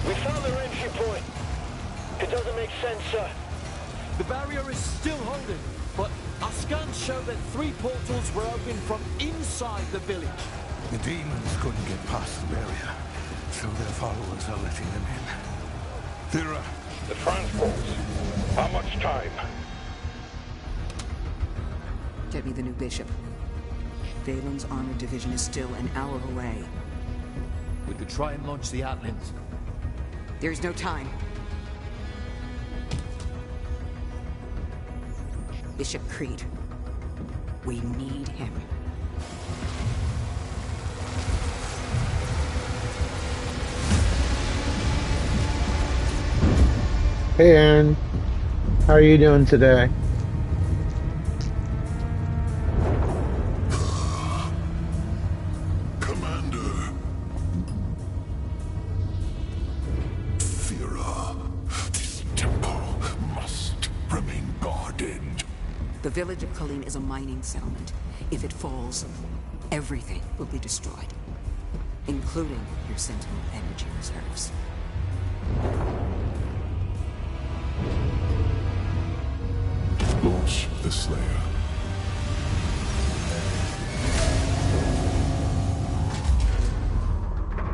We found their entry point. It doesn't make sense, sir. The barrier is still holding, but our scans show that 3 portals were opened from inside the village. The demons couldn't get past the barrier, so their followers are letting them in. They're, The transports. How much time? Get me the new bishop. Valen's armored division is still an hour away. We could try and launch the Atlands. There's no time. Bishop Creed. We need him. Hey Aaron, how are you doing today? Commander. Thera, this temple must remain guarded. The village of Colleen is a mining settlement. If it falls, everything will be destroyed, including your Sentinel energy reserves. Launch the Slayer.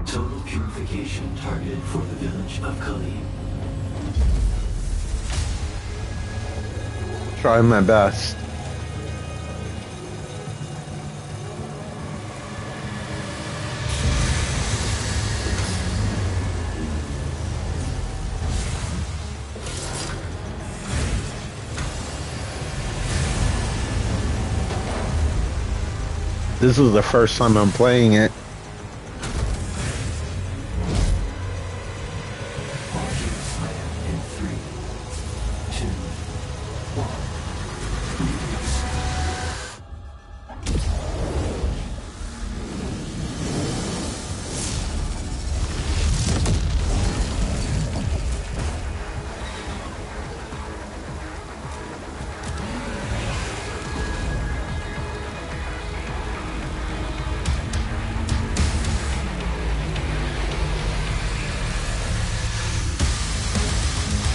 Total purification targeted for the village of Colleen. Trying my best. This is the first time I'm playing it. In 3, 2, 1.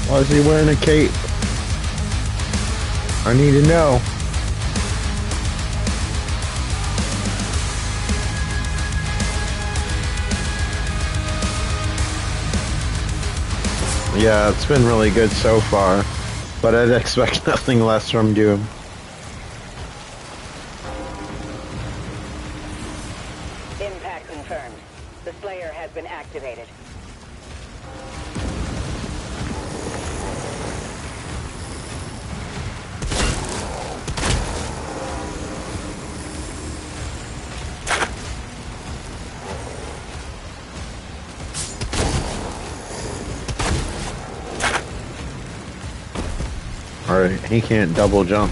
Why is he wearing a cape? I need to know. Yeah, it's been really good so far, but I'd expect nothing less from Doom. Impact confirmed. The Slayer has been activated. Alright, he can't double jump.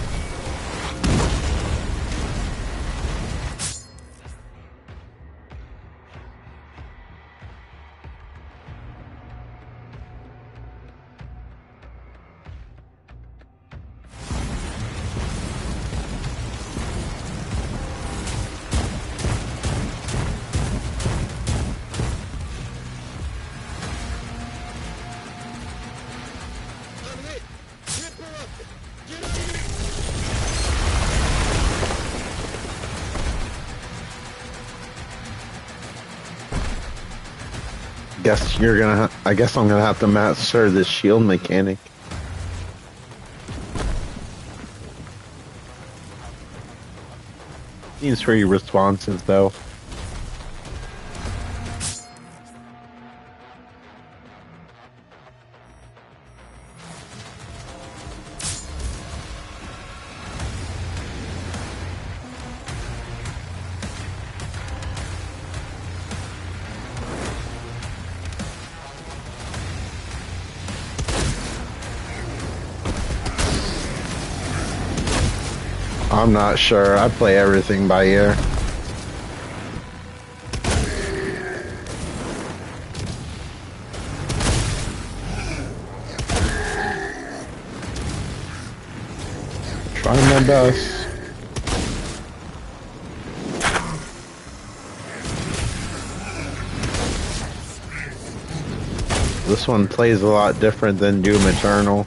I guess I'm gonna have to master this shield mechanic. Seems pretty responsive though. I'm not sure. I play everything by ear. Trying my best. This one plays a lot different than Doom Eternal.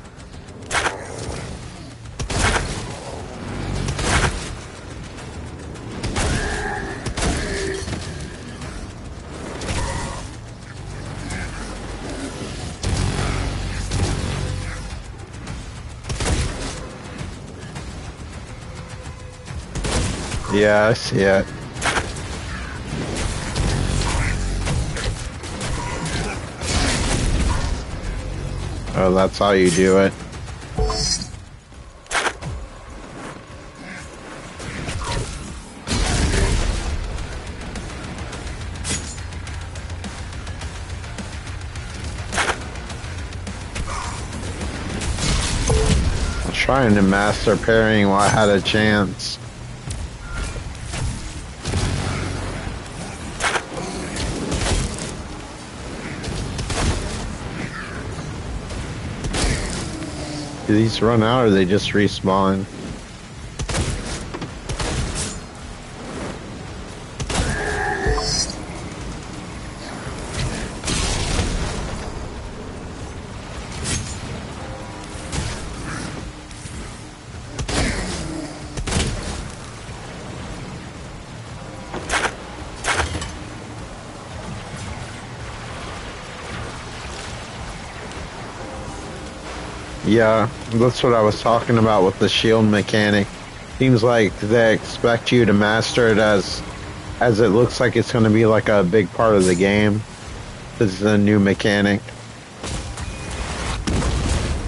Yeah, I see it. Oh, that's how you do it. I'm trying to master parrying while I had a chance. Do these run out or they just respawn? Yeah, that's what I was talking about with the shield mechanic. Seems like they expect you to master it as it looks like it's going to be like a big part of the game. This is a new mechanic.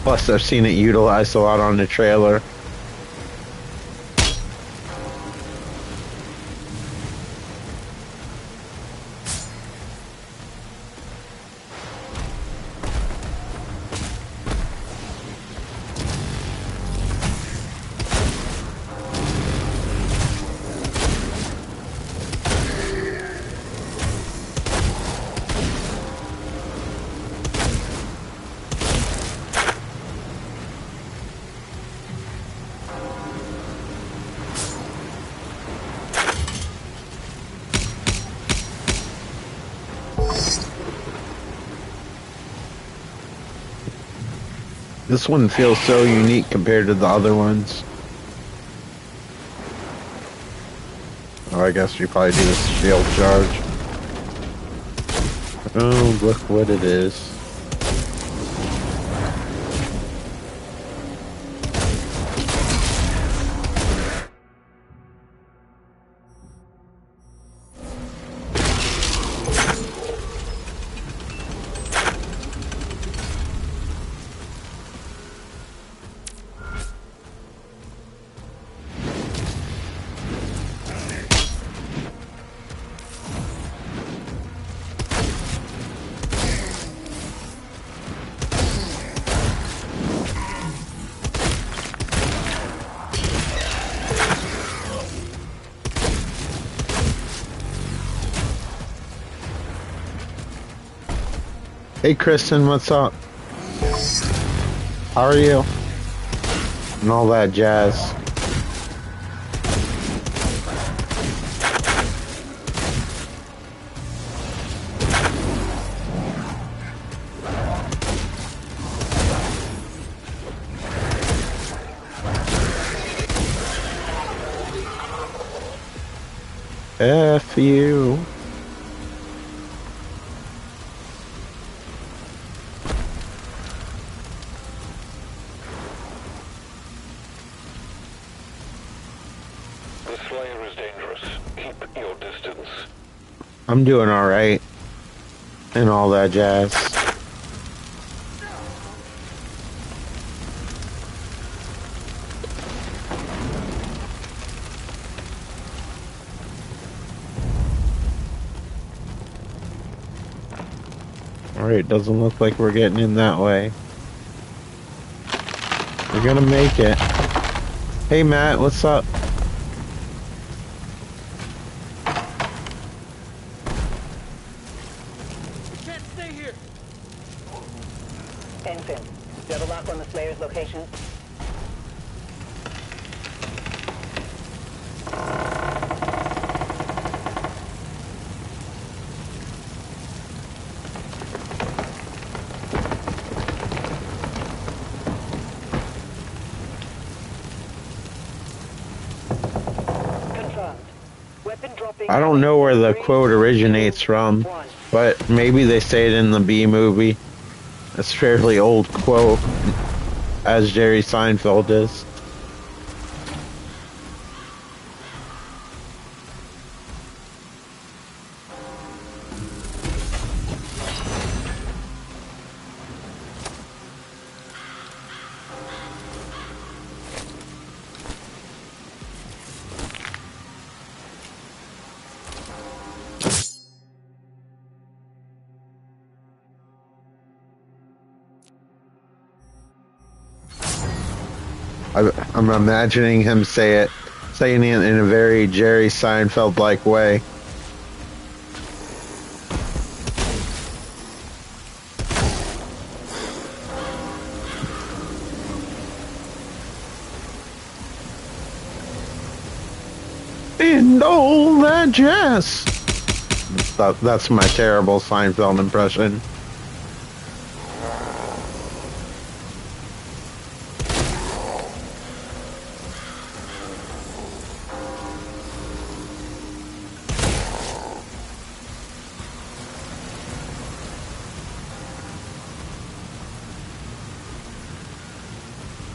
Plus, I've seen it utilized a lot on the trailer. This one feels so unique compared to the other ones. Oh, I guess we probably do this shield charge. Oh, look what it is. Hey Kristen, what's up? How are you? And all that jazz. F you. I'm doing alright. And all that jazz. Alright, doesn't look like we're getting in that way. We're gonna make it. Hey Matt, what's up? Ensign, do you have a lock on the Slayer's location? I don't know where the quote originates from, but maybe they say it in the B movie. It's a fairly old quote, as Jerry Seinfeld is. I'm imagining him saying it in a very Jerry Seinfeld-like way. And all that jazz. That's my terrible Seinfeld impression.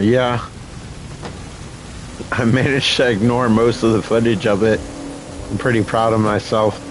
Yeah, I managed to ignore most of the footage of it. I'm pretty proud of myself.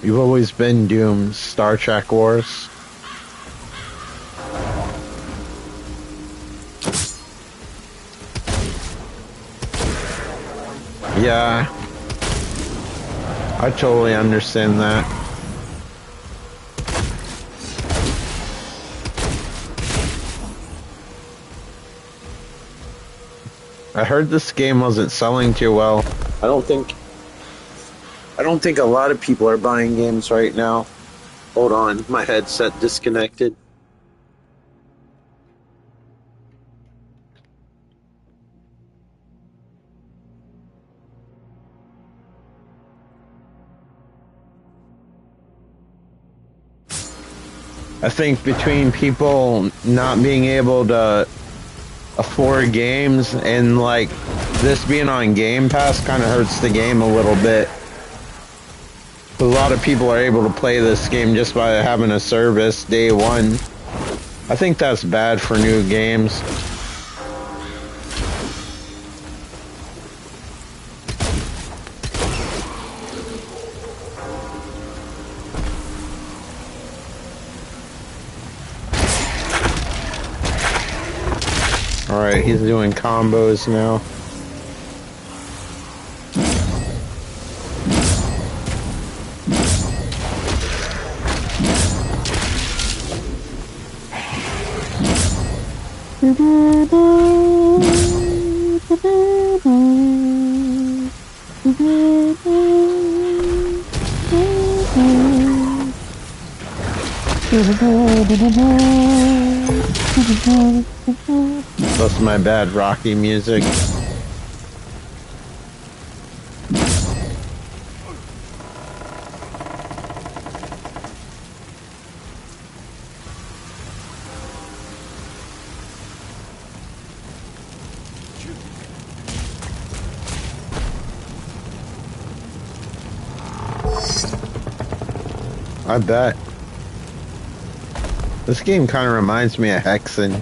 You've always been doomed, Star Trek Wars. Yeah, I totally understand that. I heard this game wasn't selling too well. I don't think a lot of people are buying games right now. Hold on, my headset disconnected. I think between people not being able to afford games and like this being on Game Pass kind of hurts the game a little bit. A lot of people are able to play this game just by having a service day one. I think that's bad for new games. Alright, he's doing combos now. That's my bad Rocky music. I bet. This game kind of reminds me of Hexen.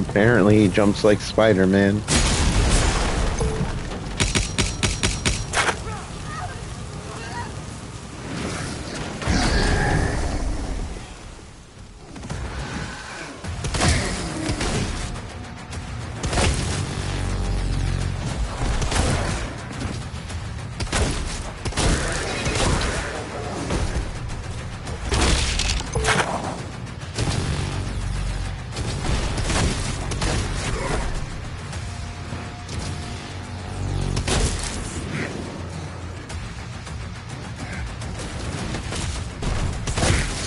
Apparently he jumps like Spider-Man.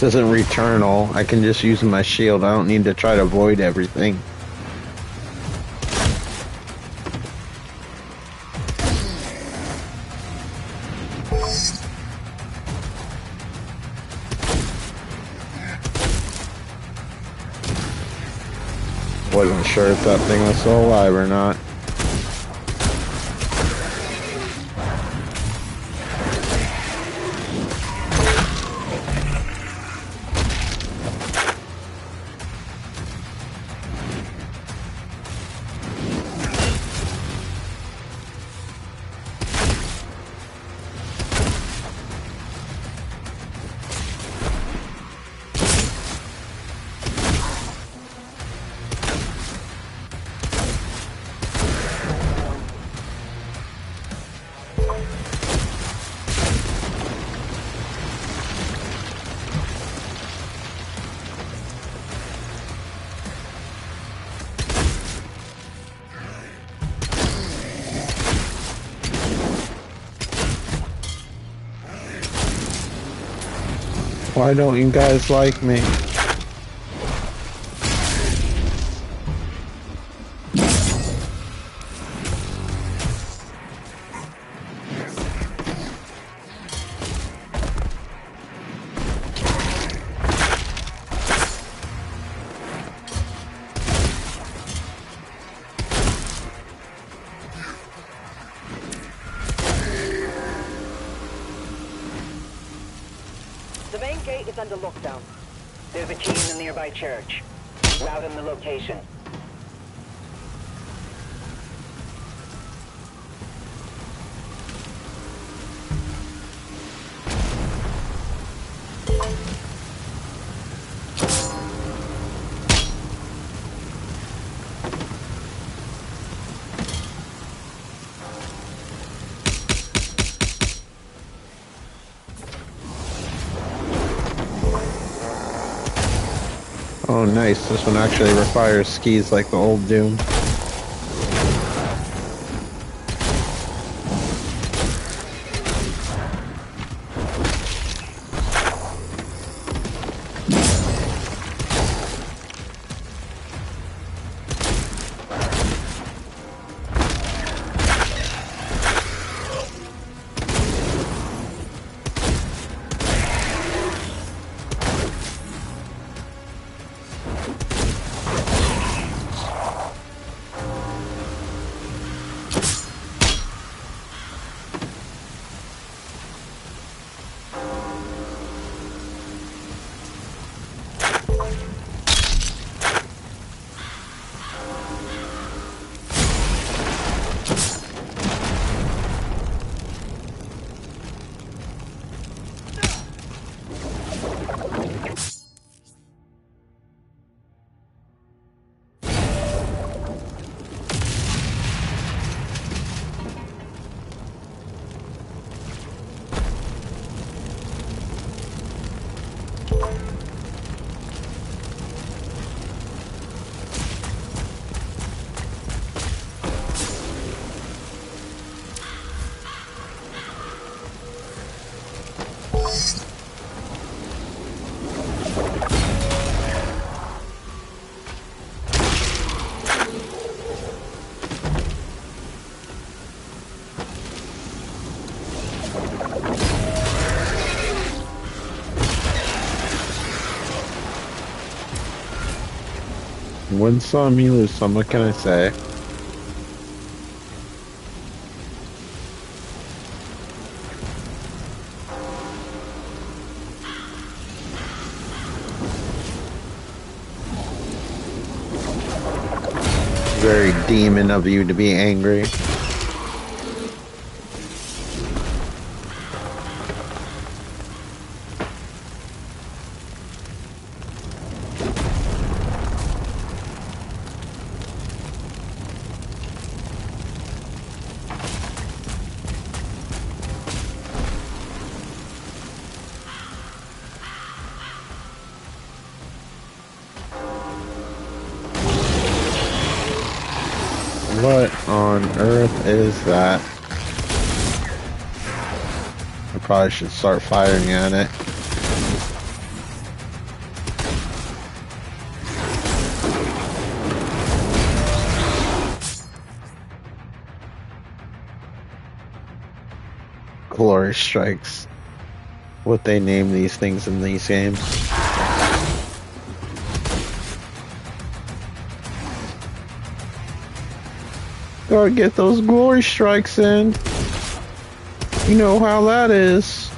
This isn't Returnal. I can just use my shield. I don't need to try to avoid everything. Wasn't sure if that thing was still alive or not. Why don't you guys like me? The main gate is under lockdown. There's a key in the nearby church. Route in the location. Oh nice, this one actually requires skis like the old Doom. Win some, you lose some, what can I say? Very demon of you to be angry. What on earth is that? I probably should start firing at it. glory strikes. What they name these things in these games. Gotta get those glory strikes in. You know how that is.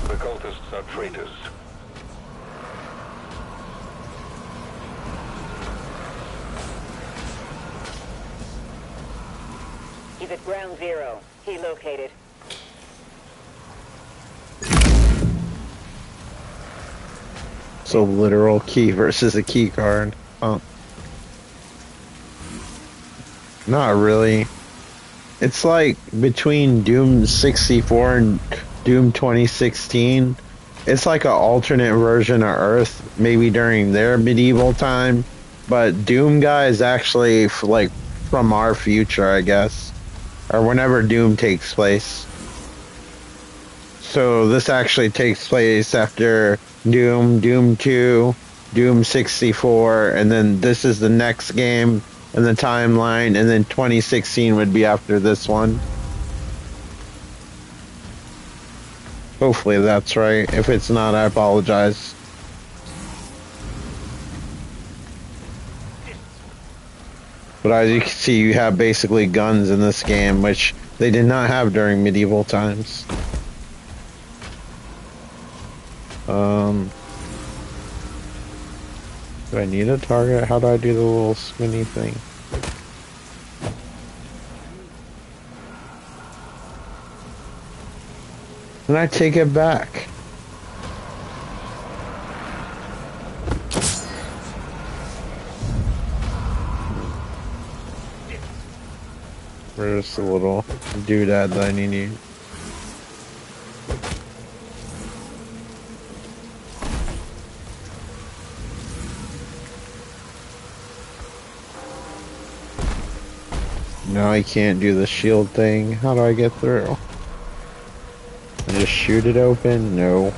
The cultists are traitors. He's at ground zero. He located. So literal key versus a key card. Oh. Not really. It's like between Doom 64 and Doom 2016. It's like an alternate version of Earth, maybe during their medieval time. But Doom guy is actually like from our future, I guess. Or whenever Doom takes place. So this actually takes place after Doom, Doom 2, Doom 64, and then this is the next game in the timeline, and then 2016 would be after this one. Hopefully that's right. If it's not, I apologize. But as you can see, you have basically guns in this game, which they did not have during medieval times. Do I need a target? How do I do the little spinny thing? And I take it back. Where's the little doodad that I need? Now I can't do the shield thing. How do I get through? I just shoot it open? No.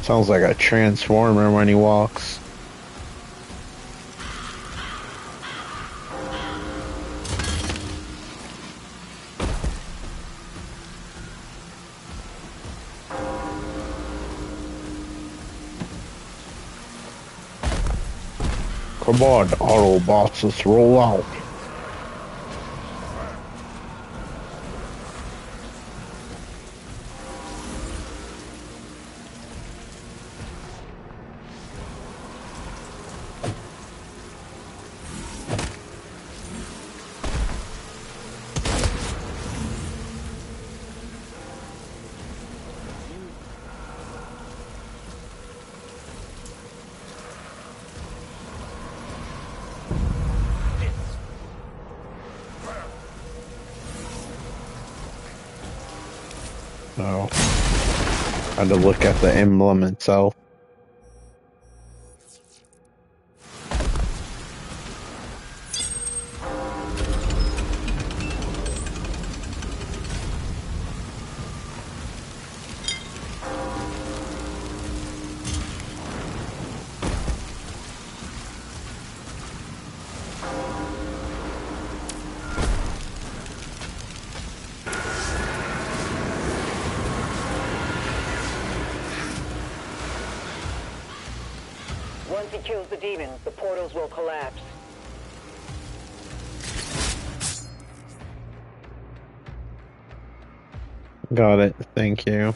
Sounds like a transformer when he walks. Come on, Autobots, let's roll out. So, I had to look at the emblem itself. Once he kills the demon, the portals will collapse. Got it. Thank you.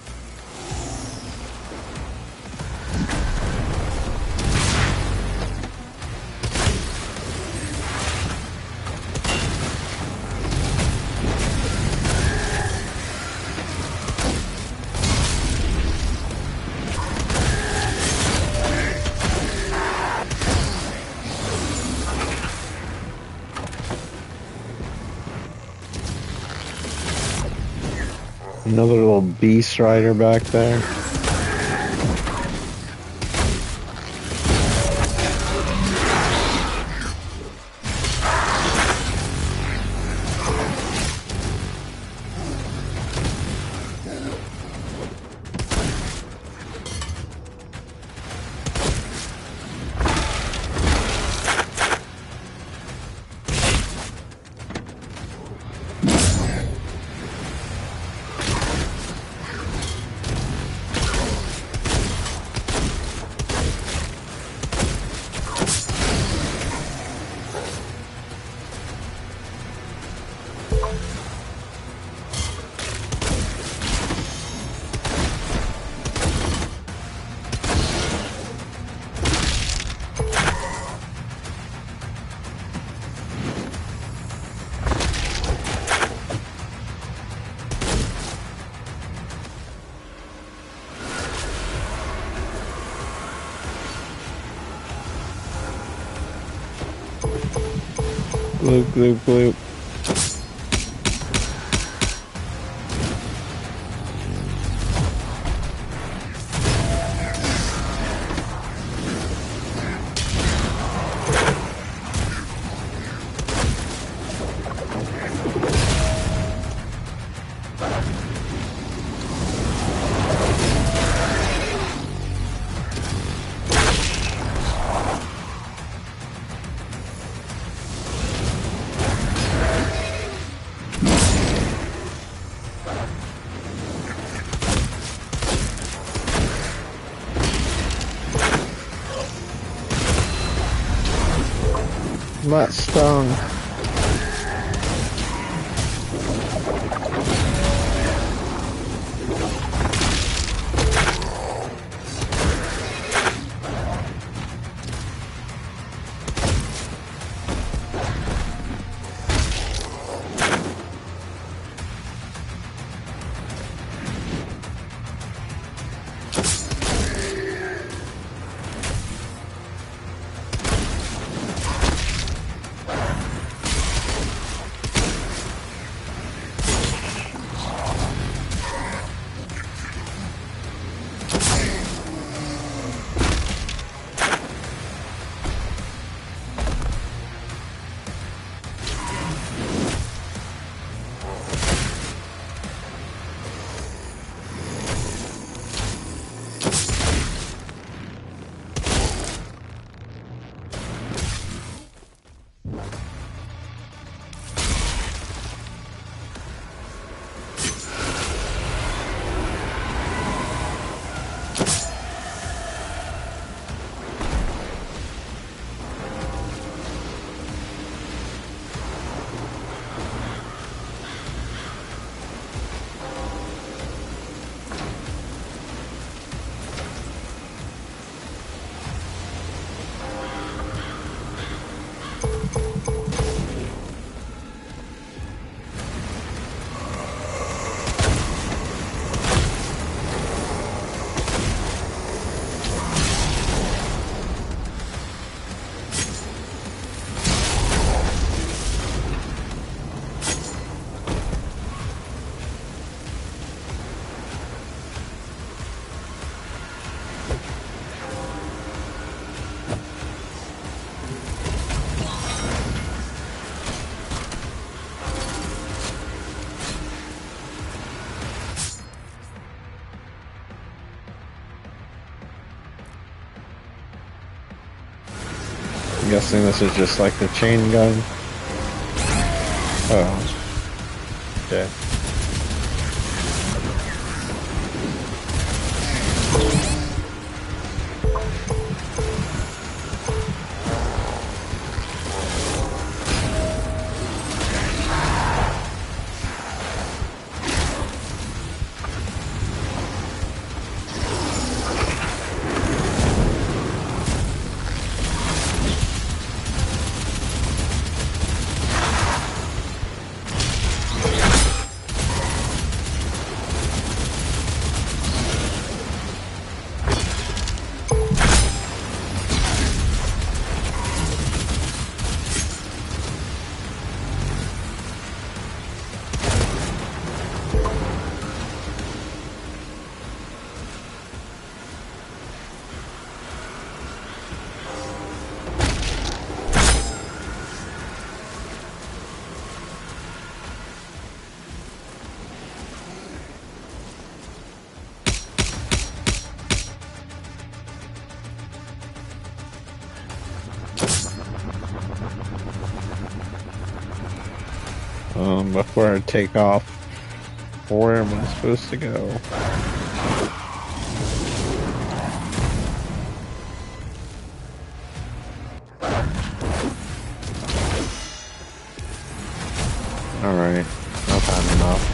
Another little beast rider back there. Gloop, gloop, gloop. That stung. I'm guessing this is just like the chain gun. Oh. Okay. before I take off. Where am I supposed to go? Alright, I've had enough.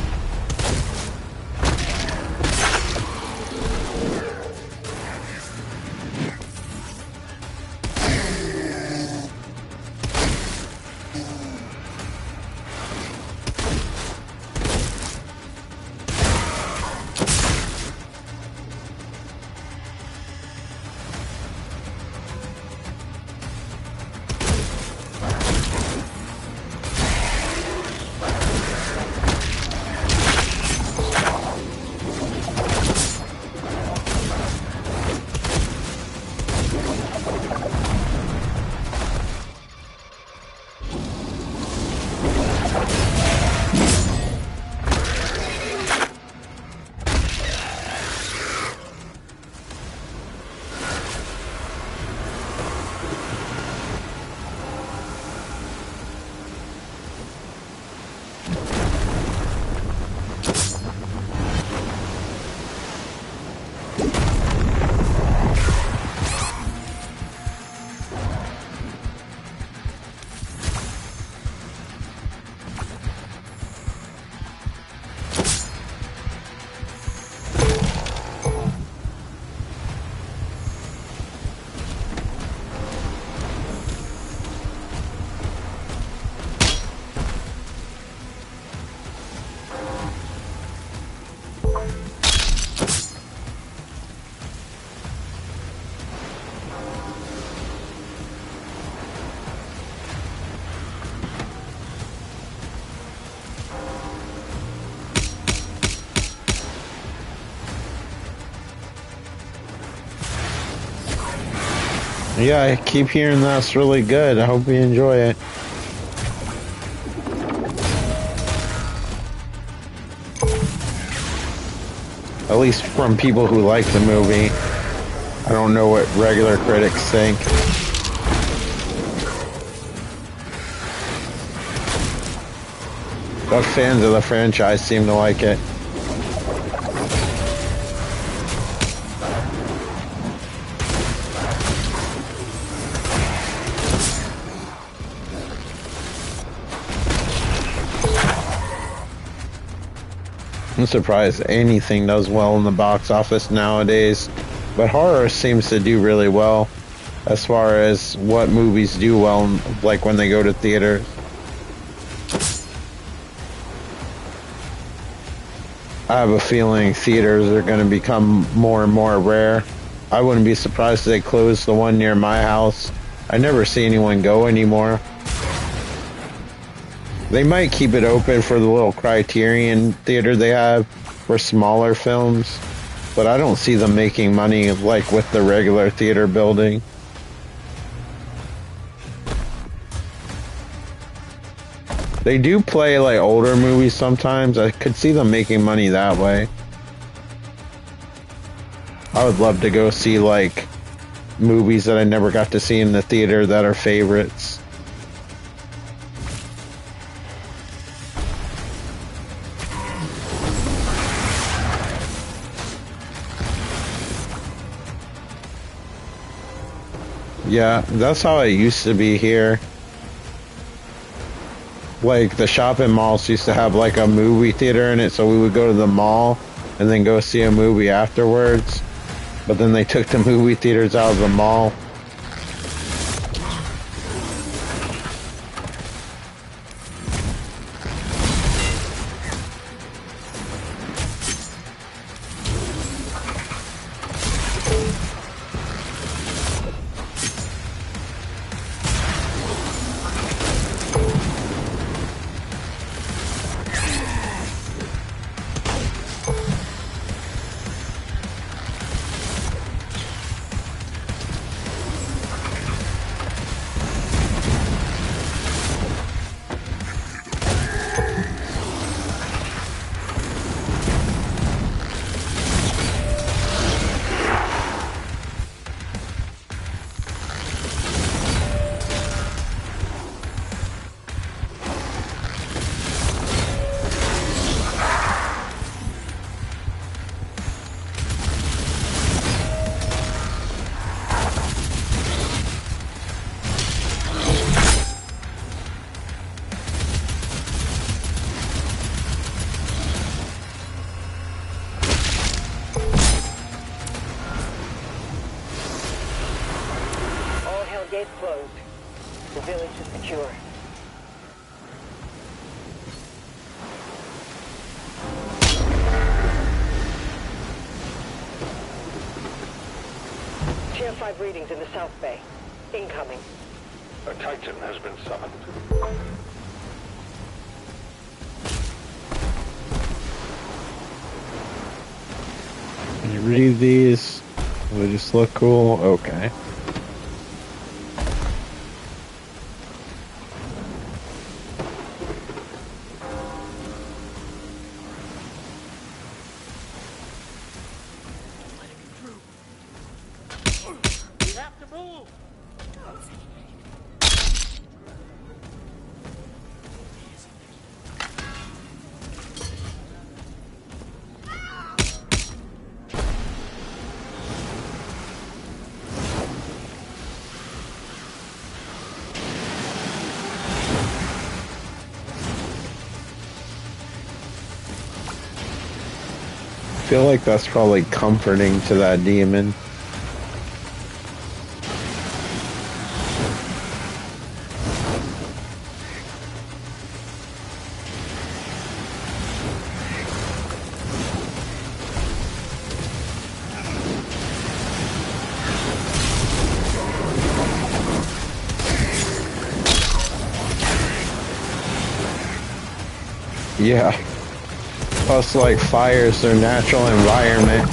Yeah, I keep hearing that's really good. I hope you enjoy it. At least from people who like the movie. I don't know what regular critics think. But fans of the franchise seem to like it. I'm surprised anything does well in the box office nowadays, but horror seems to do really well as far as what movies do well, like when they go to theaters. I have a feeling theaters are going to become more and more rare. I wouldn't be surprised if they closed the one near my house. I never see anyone go anymore. They might keep it open for the little Criterion theater they have for smaller films, but I don't see them making money like with the regular theater building. They do play like older movies sometimes. I could see them making money that way. I would love to go see like movies that I never got to see in the theater that are favorites. Yeah, that's how it used to be here. Like, the shopping malls used to have, like, a movie theater in it, so we would go to the mall and then go see a movie afterwards. But then they took the movie theaters out of the mall. gate closed. The village is secure. Tier 5 readings in the South Bay. Incoming. A Titan has been summoned. Can you read these? They just look cool. Okay. I feel like that's probably comforting to that demon. Yeah. Plus, like, fire is their natural environment.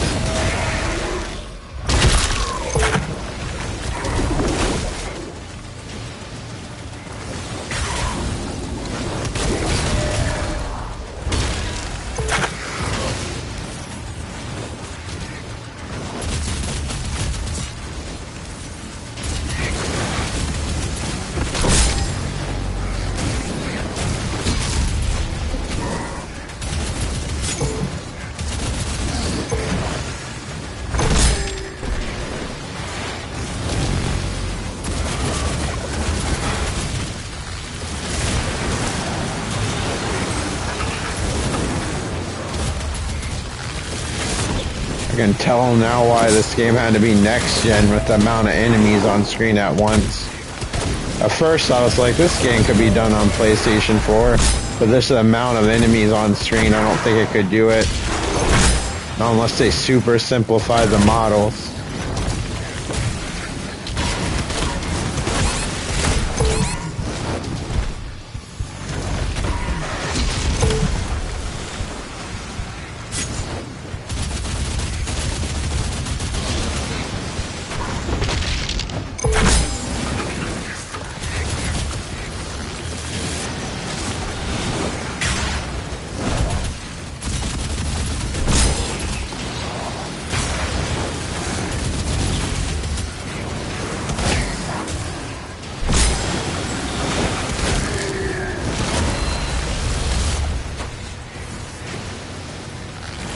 I can tell now why this game had to be next gen with the amount of enemies on screen at once. At first I was like, this game could be done on PlayStation 4, but this amount of enemies on screen, I don't think it could do it. Not unless they super simplify the models.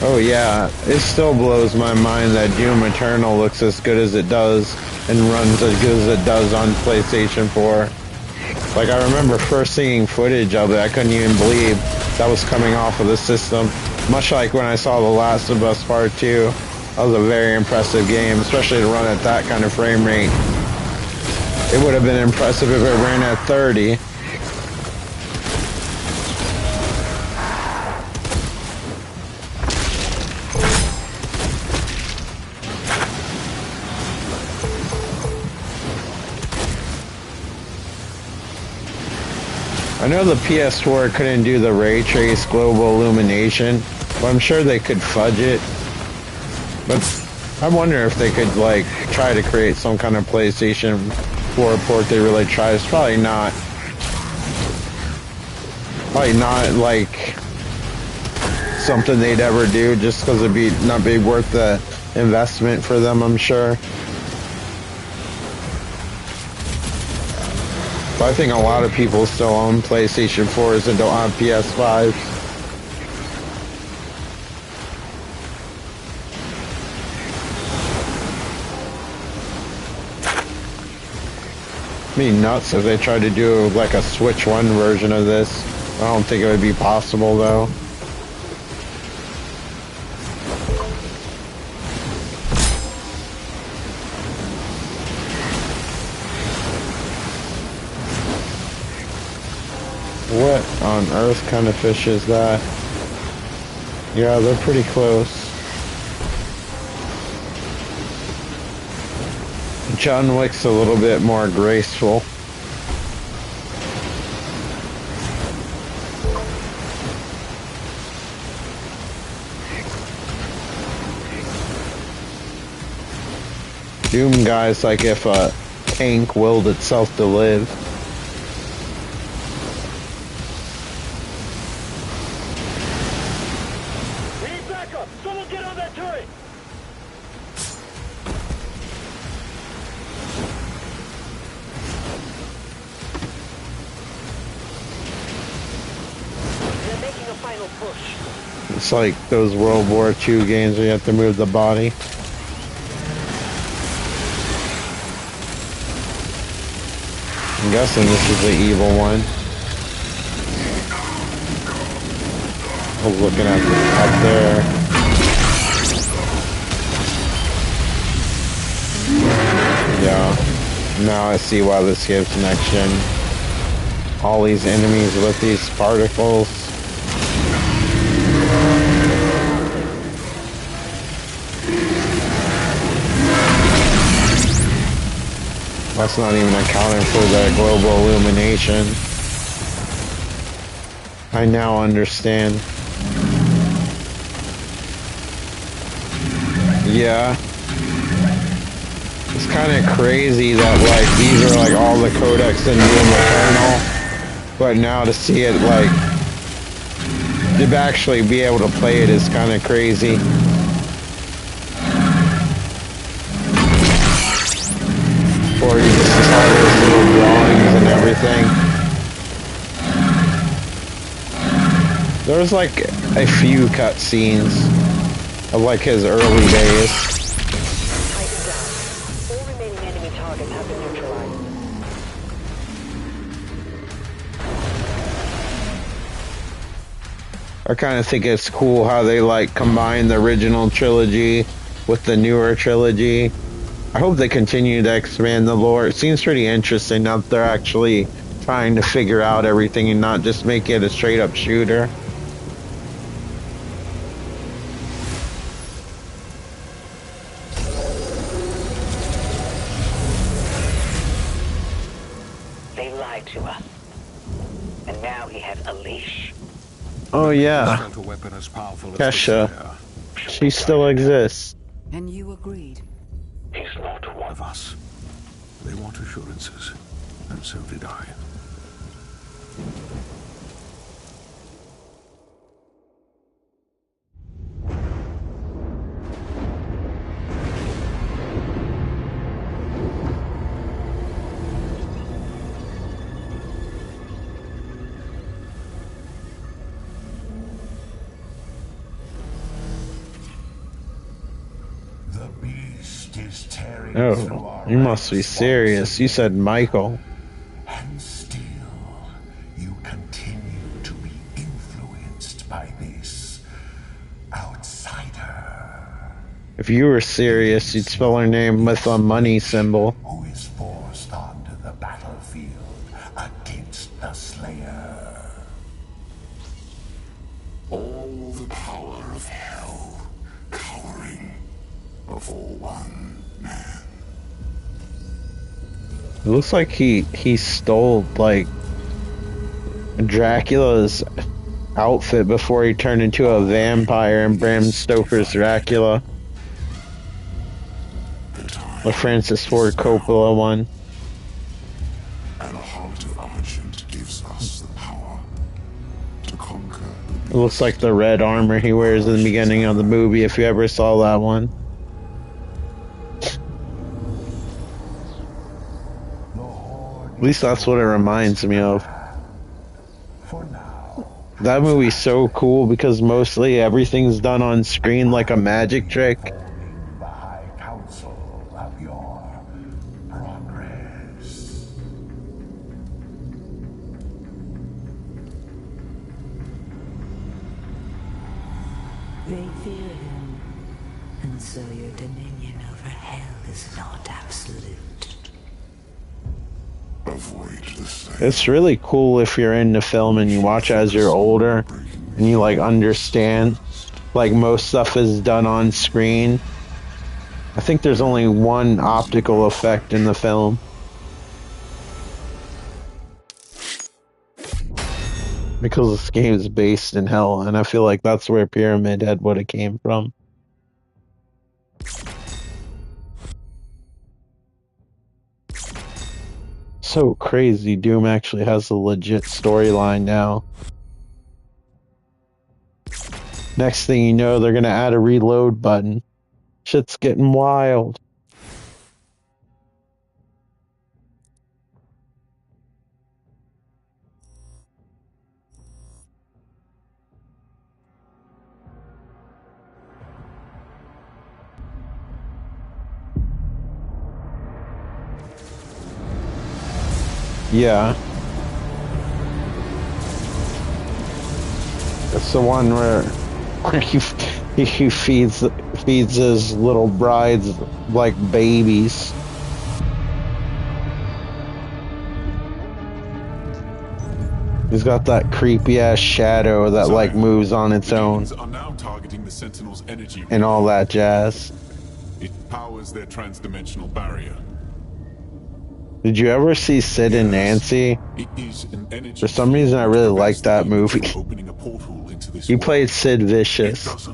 Oh yeah, it still blows my mind that Doom Eternal looks as good as it does and runs as good as it does on PlayStation 4. Like, I remember first seeing footage of it, I couldn't even believe that was coming off of the system. Much like when I saw The Last of Us Part 2. That was a very impressive game, especially to run at that kind of frame rate. It would have been impressive if it ran at 30. I know the PS4 couldn't do the ray trace global illumination, but I'm sure they could fudge it. But I wonder if they could, like, try to create some kind of PlayStation 4 port they really try. It's probably not. Probably not, like, something they'd ever do just because it'd not be worth the investment for them, I'm sure. But I think a lot of people still own PlayStation 4s and don't have PS5s. It'd be nuts if they tried to do like a Switch 1 version of this. I don't think it would be possible though. What on earth kind of fish is that? Yeah, they're pretty close. John Wick's a little bit more graceful. Doom guy's like if a tank willed itself to live. We need backup! Someone get on that turret! They're making a final push. It's like those World War II games where you have to move the body. I'm guessing this is the evil one. I was looking at up there. Yeah. Now I see why this gives next gen all these enemies with these particles. That's not even accounting for the global illumination. I now understand. Yeah. It's kind of crazy that like these are like all the codecs in Doom Eternal, but now to see it like to actually be able to play it is kind of crazy. Or you just saw those little drawings and everything. There was like a few cutscenes of like his early days. Tighten down. All remaining enemy targets have been neutralized. I kind of think it's cool how they like combine the original trilogy with the newer trilogy. I hope they continue to expand the lore. It seems pretty interesting that they're actually trying to figure out everything and not just make it a straight up shooter. They lied to us. And now he has a leash. Oh yeah, A weapon as powerful as Kesha. She still exists. And you agreed. He's not one of us. They want assurances, and so did I. The beast is tearing through Oh, our you must be ranks serious. once You said Michael. And still, you continue to be influenced by this outsider If you were serious, you'd spell her name with a money symbol. who is forced onto the battlefield against the Slayer. All the power of hell cowering before one man. It looks like he stole like Dracula's outfit before he turned into a vampire in Bram Stoker's Dracula. The Francis Ford Coppola one. And a heart of Argent gives us the power to conquer. It looks like the red armor he wears in the beginning of the movie, if you ever saw that one. At least that's what it reminds me of. For now, That movie's so cool because mostly everything's done on screen like a magic trick. holding the High Council of your progress. They fear him, and so your dominion over hell is not absolute. avoid the same. It's really cool if you're into film and you watch as you're older and you like understand like most stuff is done on screen. I think there's only one optical effect in the film. Because this game is based in hell, and I feel like that's where Pyramid Head would have came from. So crazy, Doom actually has a legit storyline now. Next thing you know, they're gonna add a reload button. Shit's getting wild. Yeah. It's the one where he feeds his little brides like babies. He's got that creepy ass shadow that like moves on its own. Are now targeting the Sentinel's energy and all that jazz. It powers their transdimensional barrier. Did you ever see Sid and Nancy? It is an energy. For some reason, I really liked that movie. He played Sid Vicious.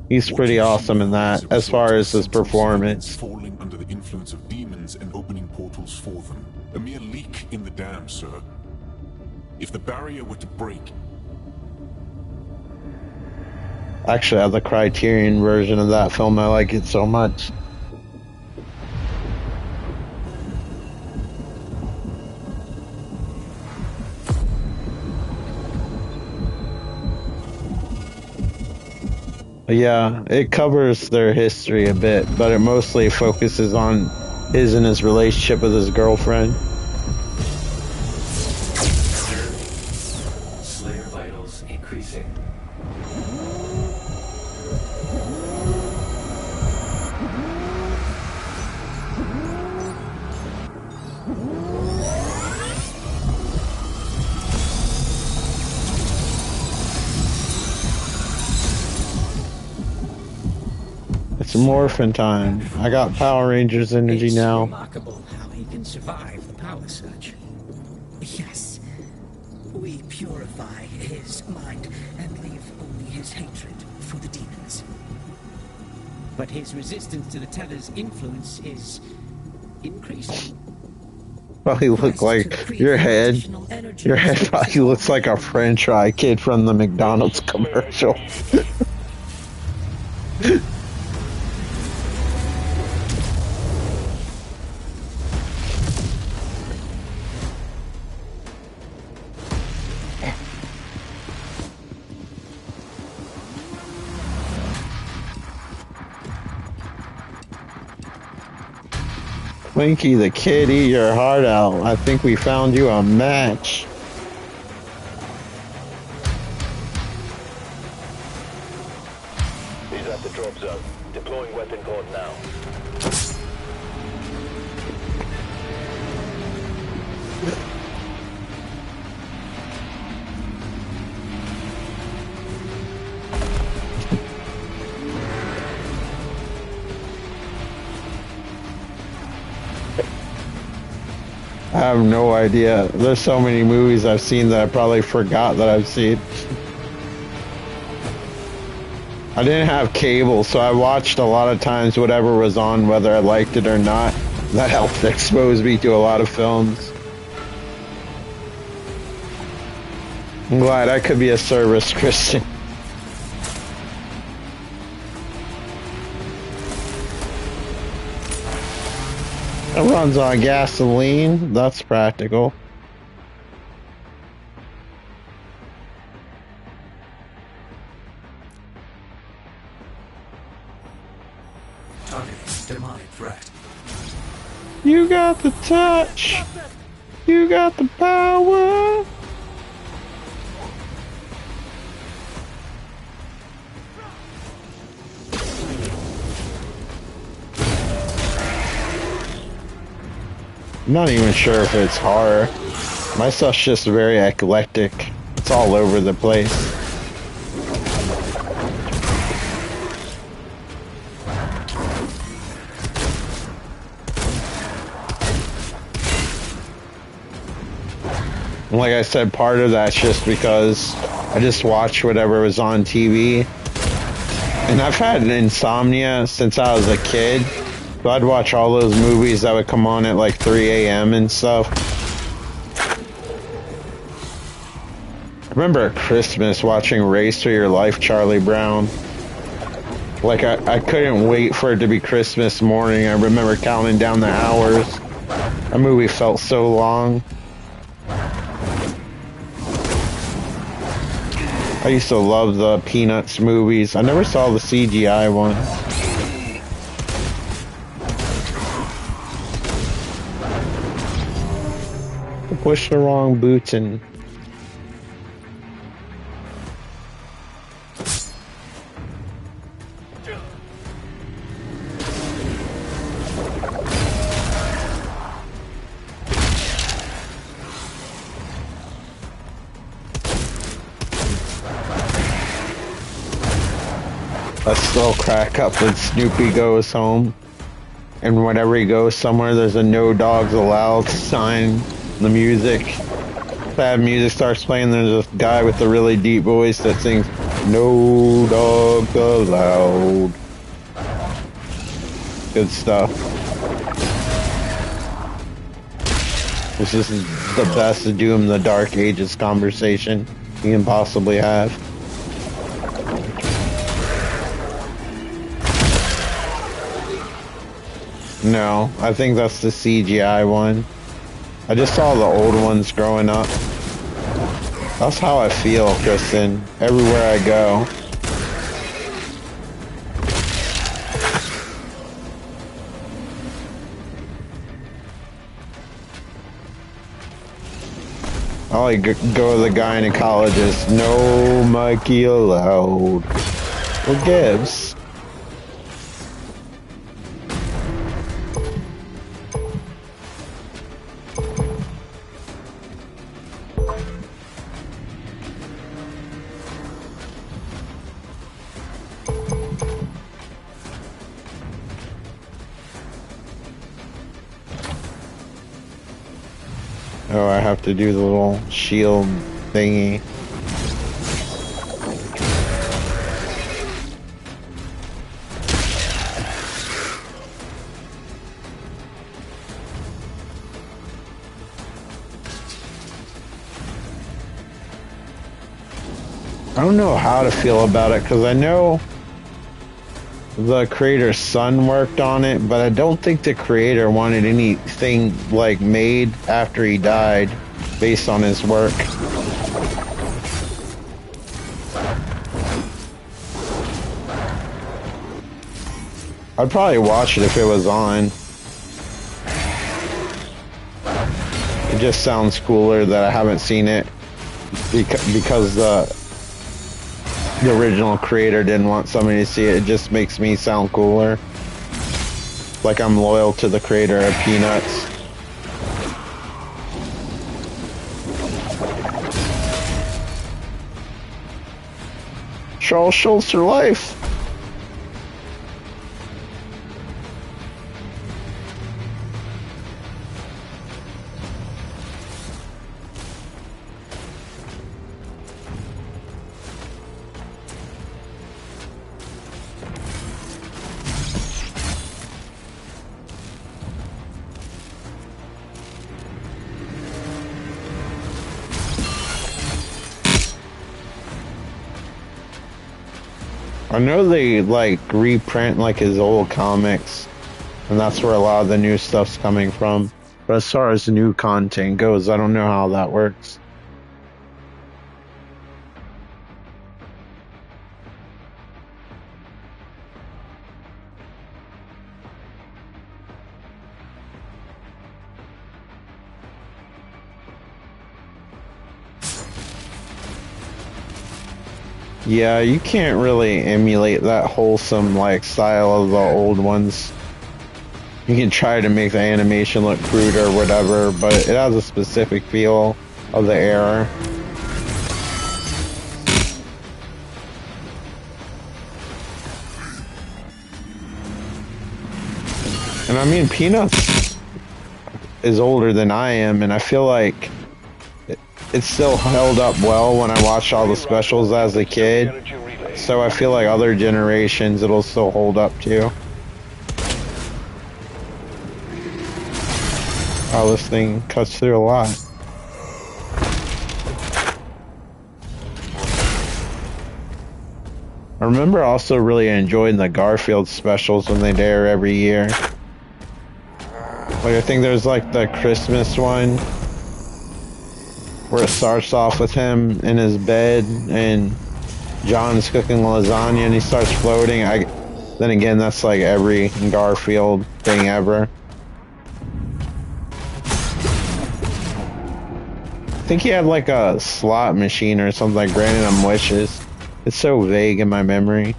He's pretty awesome in that, as far as his performance. Falling under the influence of demons and opening portals for them. A mere leak in the dam, sir. If the barrier were to break. Actually, I have the Criterion version of that film. I like it so much. Yeah, it covers their history a bit, but it mostly focuses on his and his relationship with his girlfriend. Slayer vitals increasing. It's morphin' time. I got Power Rangers energy now. It's remarkable how he can survive the power surge. Yes. We purify his mind and leave only his hatred for the demons. But his resistance to the Tether's influence is increasing. Probably look like your head probably looks like a French fry kid from the McDonald's commercial. Winky the kid, eat your heart out. I think we found you a match. He's at the drop zone. Deploying weapon cord now. I have no idea. There's so many movies I've seen that I probably forgot that I've seen. I didn't have cable, so I watched a lot of times whatever was on, whether I liked it or not. That helped expose me to a lot of films. I'm glad I could be a service Christian. It runs on gasoline. That's practical. Targeting demonic threat. You got the touch. You got the power. I'm not even sure if it's horror. My stuff's just very eclectic. It's all over the place. And like I said, part of that's just because I just watch whatever was on TV. And I've had insomnia since I was a kid. So I'd watch all those movies that would come on at like 3 a.m. and stuff. I remember at Christmas watching Race for Your Life, Charlie Brown. Like, I couldn't wait for it to be Christmas morning. I remember counting down the hours. That movie felt so long. I used to love the Peanuts movies. I never saw the CGI ones. I pushed the wrong button. I still crack up when Snoopy goes home. And whenever he goes somewhere, there's a no dogs allowed sign. The music, sad music starts playing. There's this guy with a really deep voice that sings, "No dogs allowed." Good stuff. This is the best Doom the Dark Ages conversation you can possibly have. No, I think that's the CGI one. I just saw the old ones growing up. That's how I feel, Kristen, everywhere I go. I like go to the gynecologist. No Mikey allowed. What gives? Oh, I have to do the little shield thingy. I don't know how to feel about it, because I know the creator's son worked on it, but I don't think the creator wanted anything like made after he died based on his work. I'd probably watch it if it was on. It just sounds cooler that I haven't seen it because the original creator didn't want somebody to see it. It just makes me sound cooler. Like I'm loyal to the creator of Peanuts. Charles Schultz for life. I know they like reprint like his old comics, and that's where a lot of the new stuff's coming from. But as far as new content goes, I don't know how that works. Yeah, you can't really emulate that wholesome like style of the old ones. You can try to make the animation look crude or whatever, but it has a specific feel of the era. And I mean, Peanuts is older than I am, and I feel like it still held up well when I watched all the specials as a kid. So I feel like other generations it'll still hold up to. Oh, this thing cuts through a lot. I remember also really enjoying the Garfield specials when they'd air every year. Like, I think there's like the Christmas one where it starts off with him in his bed and John's cooking lasagna and he starts floating. Then again, that's like every Garfield thing ever. I think he had like a slot machine or something, like granting him wishes. It's so vague in my memory.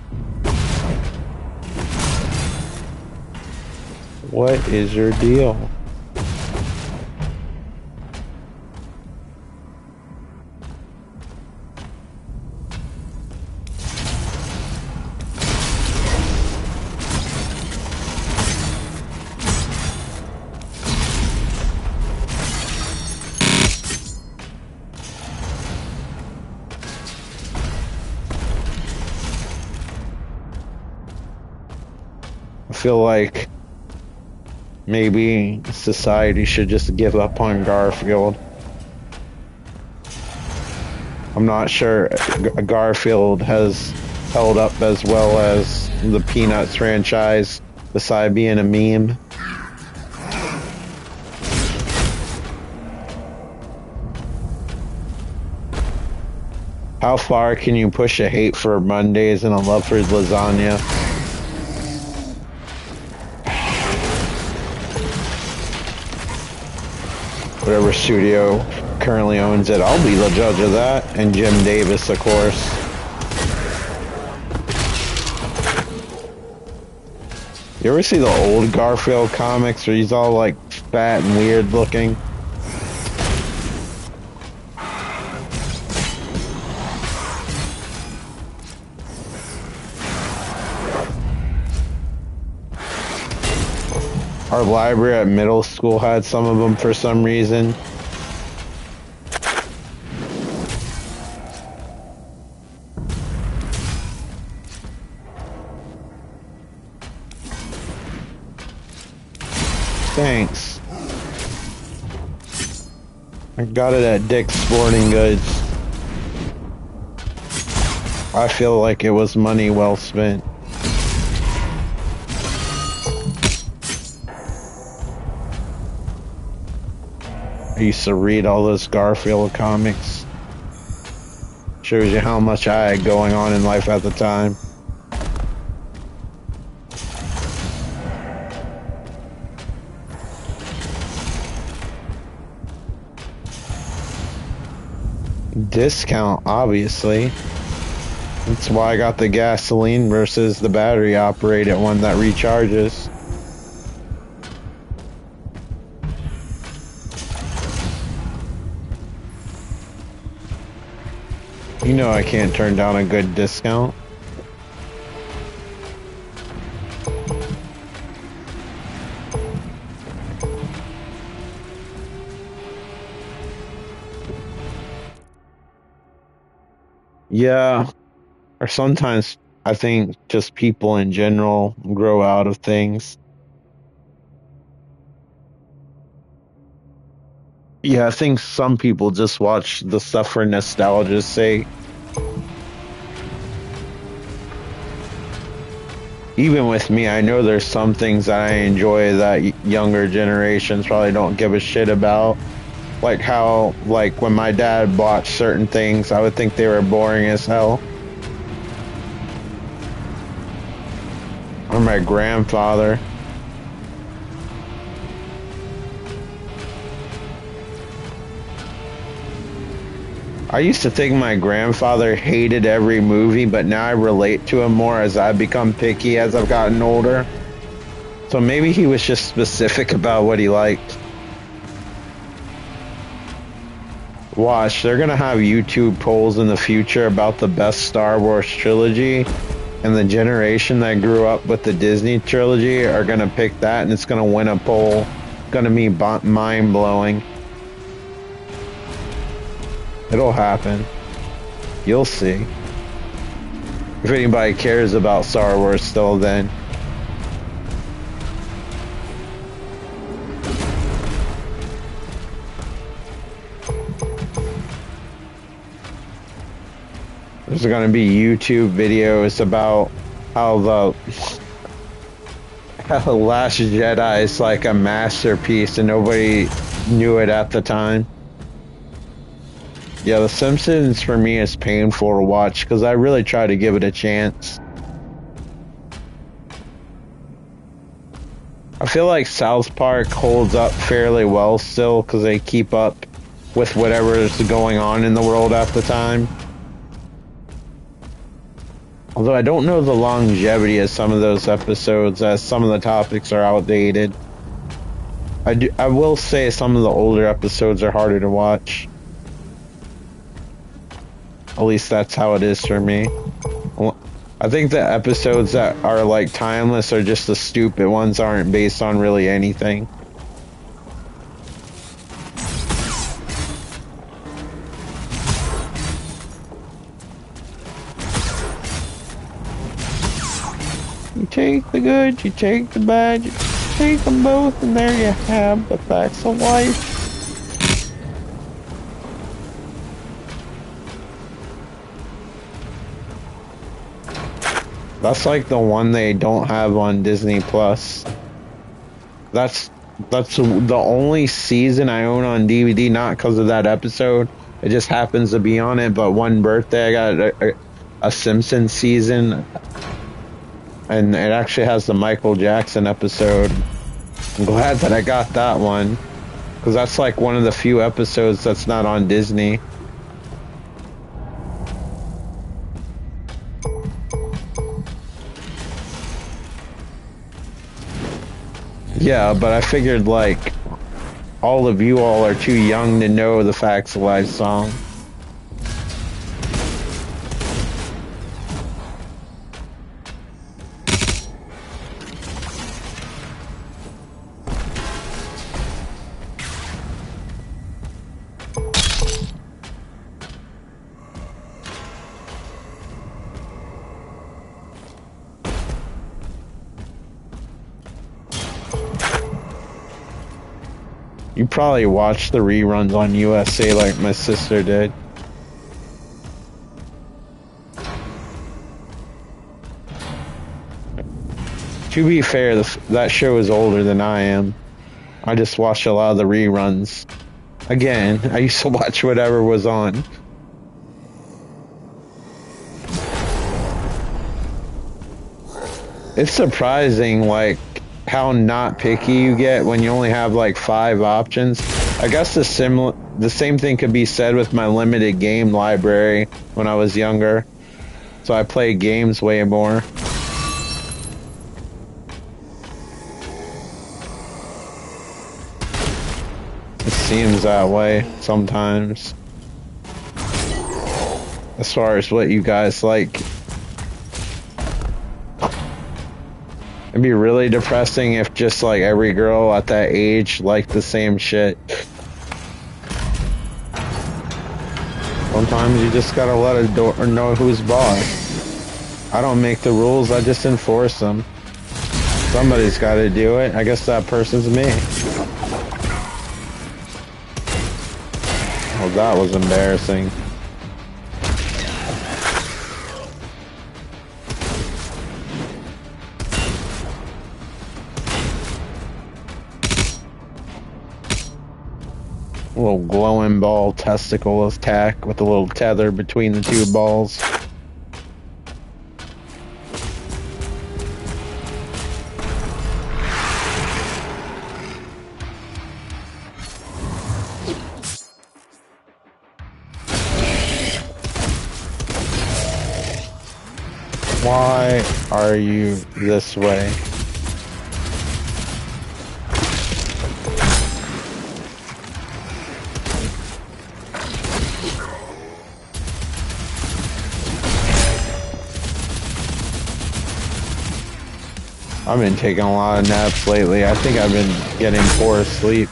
What is your deal? I feel like maybe society should just give up on Garfield. I'm not sure Garfield has held up as well as the Peanuts franchise, beside being a meme. How far can you push a hate for Mondays and a love for lasagna? Whatever studio currently owns it, I'll be the judge of that. And Jim Davis, of course. You ever see the old Garfield comics where he's all like fat and weird looking? Our library at middle school had some of them for some reason. Thanks. I got it at Dick's Sporting Goods. I feel like it was money well spent. I used to read all those Garfield comics. Shows you how much I had going on in life at the time. Discount, obviously. That's why I got the gasoline versus the battery operated one that recharges. You know I can't turn down a good discount. Yeah, or sometimes I think just people in general grow out of things. Yeah, I think some people just watch the stuff for nostalgia's sake. Even with me, I know there's some things that I enjoy that younger generations probably don't give a shit about. Like how, like when my dad watched certain things, I would think they were boring as hell. Or my grandfather. I used to think my grandfather hated every movie, but now I relate to him more as I've become picky as I've gotten older. So maybe he was just specific about what he liked. Watch, they're gonna have YouTube polls in the future about the best Star Wars trilogy, and the generation that grew up with the Disney trilogy are gonna pick that, and it's gonna win a poll. It's gonna be mind-blowing. It'll happen. You'll see. If anybody cares about Star Wars still then. There's going to be YouTube videos about how the Last Jedi is like a masterpiece and nobody knew it at the time. Yeah, The Simpsons for me is painful to watch because I really try to give it a chance. I feel like South Park holds up fairly well still because they keep up with whatever is going on in the world at the time. Although I don't know the longevity of some of those episodes, as some of the topics are outdated. I will say some of the older episodes are harder to watch. At least that's how it is for me. I think the episodes that are like timeless are just the stupid ones, aren't based on really anything. You take the good, you take the bad, you take them both, and there you have the facts of life. That's like the one they don't have on Disney Plus. That's the only season I own on DVD, not because of that episode. It just happens to be on it, but one birthday I got a Simpsons season. And it actually has the Michael Jackson episode. I'm glad that I got that one. Because that's like one of the few episodes that's not on Disney. Yeah, but I figured like all of you all are too young to know the Facts of Life song. You probably watched the reruns on USA like my sister did. To be fair, that show is older than I am. I just watched a lot of the reruns. Again, I used to watch whatever was on. It's surprising, like, how not picky you get when you only have like 5 options. I guess the same thing could be said with my limited game library when I was younger. So I played games way more. It seems that way sometimes. As far as what you guys like. It'd be really depressing if just like every girl at that age liked the same shit. Sometimes you just gotta let a door know who's boss. I don't make the rules, I just enforce them. Somebody's gotta do it. I guess that person's me. Well, that was embarrassing. A little glowing ball testicle attack with a little tether between the 2 balls. Why are you this way? I've been taking a lot of naps lately. I think I've been getting poor sleep.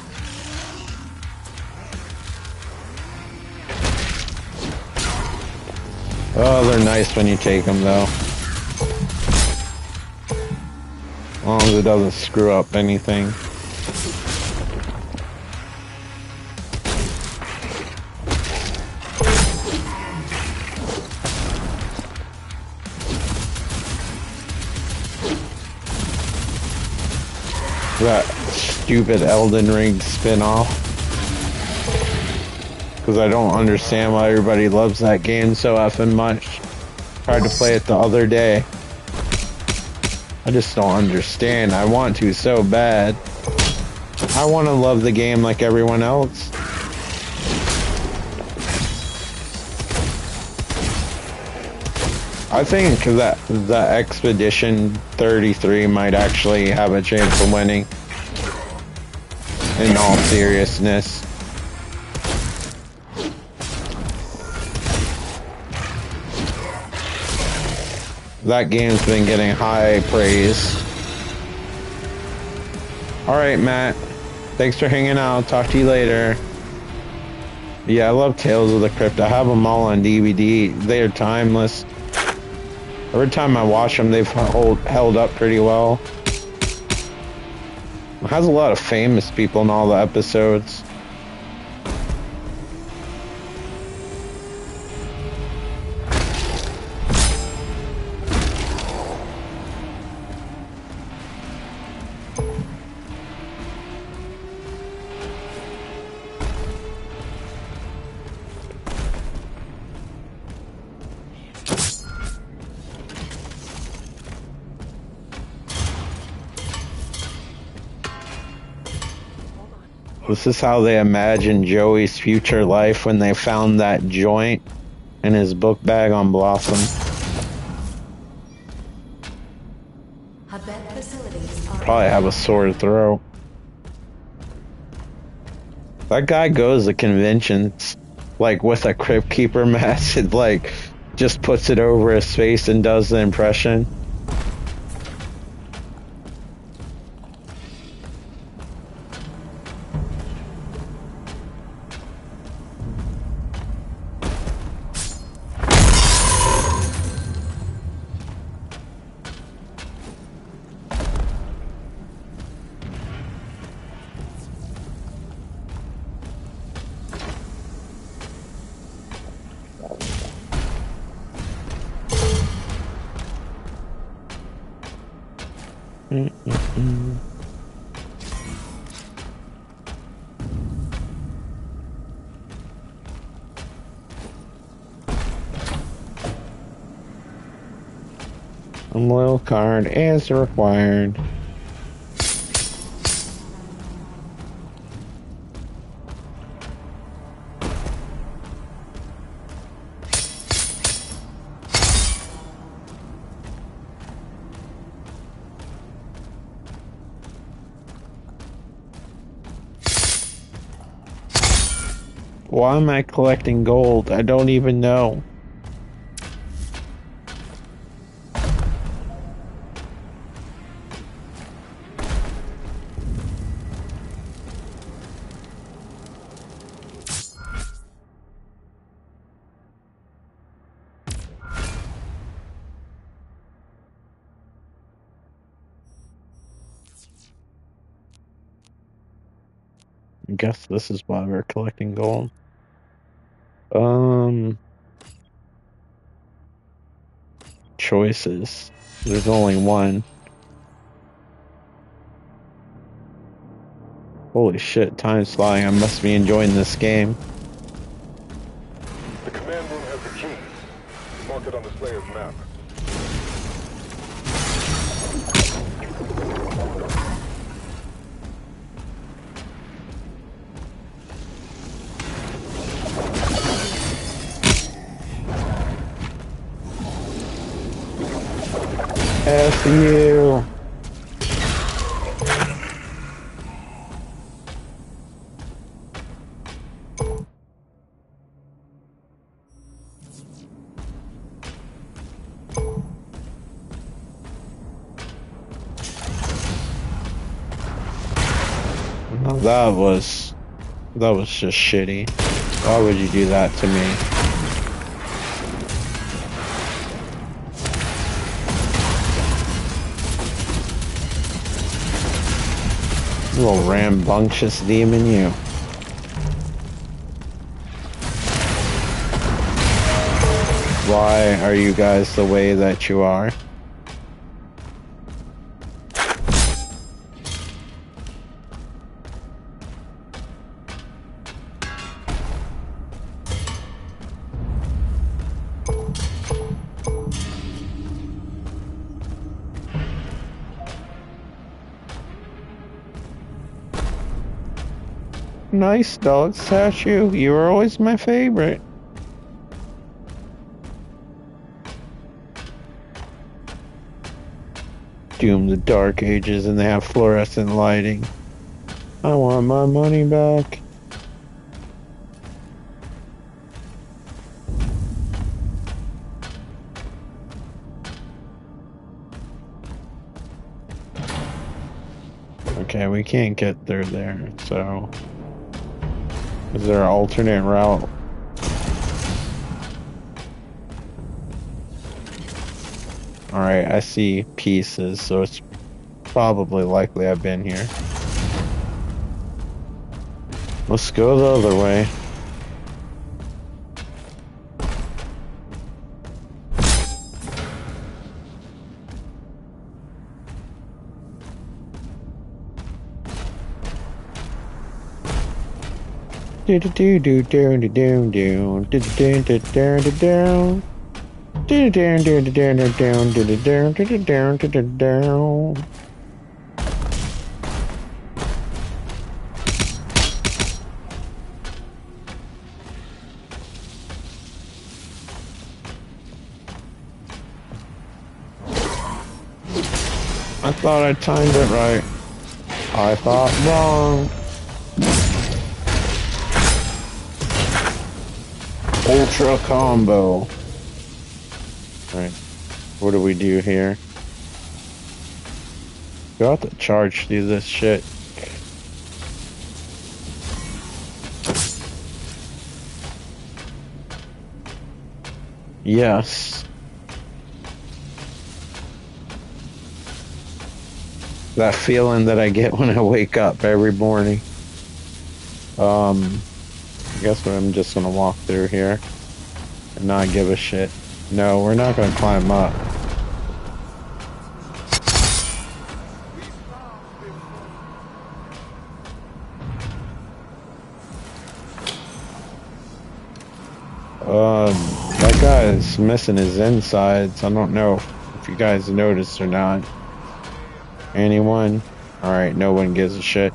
Oh, they're nice when you take them, though. As long as it doesn't screw up anything. That stupid Elden Ring spin-off. Because I don't understand why everybody loves that game so effing much. Tried to play it the other day. I just don't understand. I want to so bad. I want to love the game like everyone else. I think that the Expedition 33 might actually have a chance of winning. In all seriousness. That game's been getting high praise. Alright, Matt. Thanks for hanging out. Talk to you later. Yeah, I love Tales of the Crypt. I have them all on DVD. They're timeless. Every time I watch them, they've held up pretty well. It has a lot of famous people in all the episodes. This is how they imagined Joey's future life when they found that joint in his book bag on Blossom. Probably have a sore throat. That guy goes to conventions like with a Crypt Keeper mask and like just puts it over his face and does the impression. A loyal card is required. Why am I collecting gold? I don't even know. I guess this is why we're collecting gold. Choices. There's only one. Holy shit, time's flying. I must be enjoying this game. The command room has the key. Mark it on the Slayer's map. F you. Oh, that was just shitty. Why would you do that to me? You little rambunctious demon, you. Why are you guys the way that you are? Nice dog statue. You were always my favorite. Doom the Dark Ages and they have fluorescent lighting. I want my money back. Okay, we can't get through there, so... Is there an alternate route? Alright, I see pieces, so it's probably likely I've been here. Let's go the other way. Do do do do do do do do do do do do do do. Do do do do do do do do do do do do do. I thought I timed it right. I thought wrong. Ultra combo. Alright, what do we do here? Do I have to charge through this shit? Yes. That feeling that I get when I wake up every morning. I guess I'm just gonna walk through here and not give a shit. No, we're not gonna climb up. That guy is missing his insides. I don't know if you guys noticed or not. Anyone? Alright, no one gives a shit.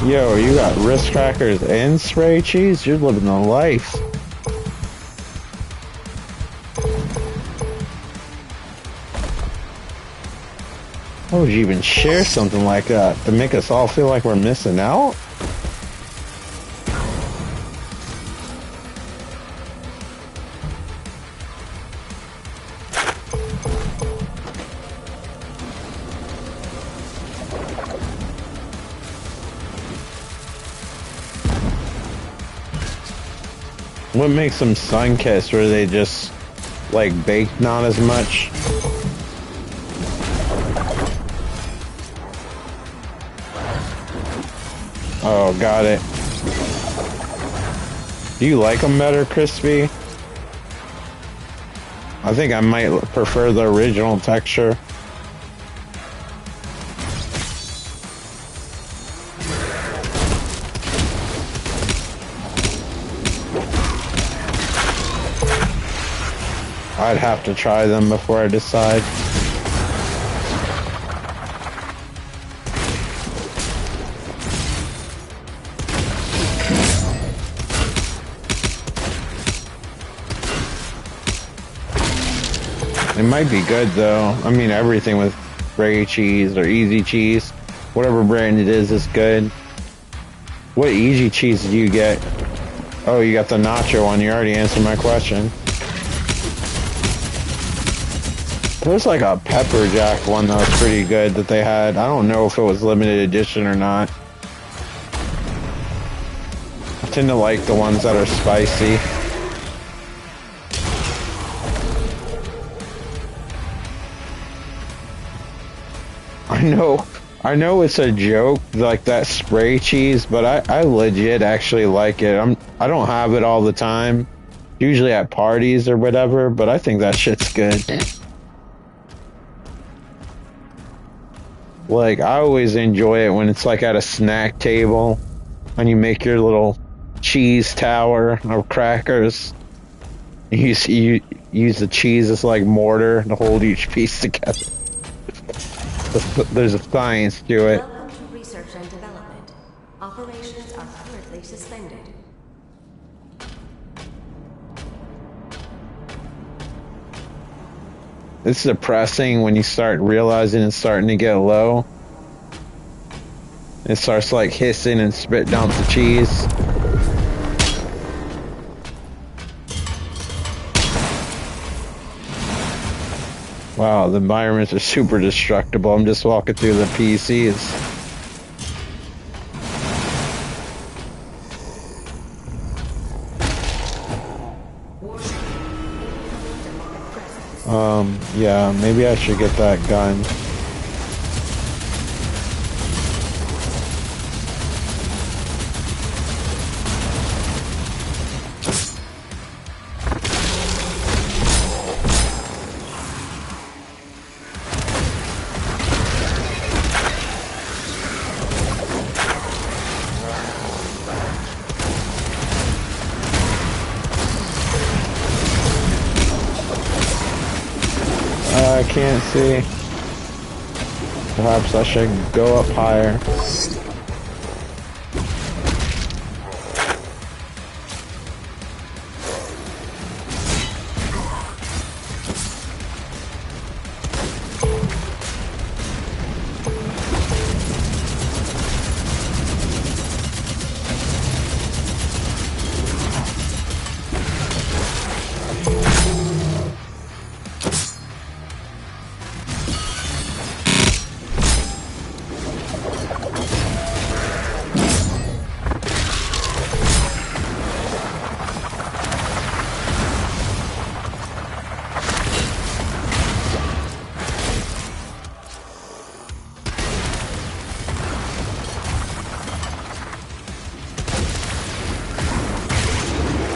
Yo, you got wrist crackers and spray cheese? You're living the life. Why would you even share something like that? To make us all feel like we're missing out? What makes them sun-kissed? Were they just, like, baked not as much? Oh, got it. Do you like them better, crispy? I think I might prefer the original texture. I'd have to try them before I decide. It might be good though. I mean, everything with spray cheese or easy cheese, whatever brand it is good. What easy cheese do you get? Oh, you got the nacho one. You already answered my question. There's like a pepper jack one that was pretty good that they had. I don't know if it was limited edition or not. I tend to like the ones that are spicy. I know it's a joke, like that spray cheese, but I legit actually like it. I don't have it all the time, usually at parties or whatever, but I think that shit's good. Like, I always enjoy it when it's like at a snack table and you make your little cheese tower of crackers. You use the cheese as like mortar to hold each piece together. There's a science to it. Welcome to research and development. Operations are currently suspended. It's depressing when you start realizing it's starting to get low. It starts like hissing and spit dumps the cheese. Wow, the environments are super destructible. I'm just walking through the PCs. Yeah, maybe I should get that gun. I can't see. Perhaps I should go up higher.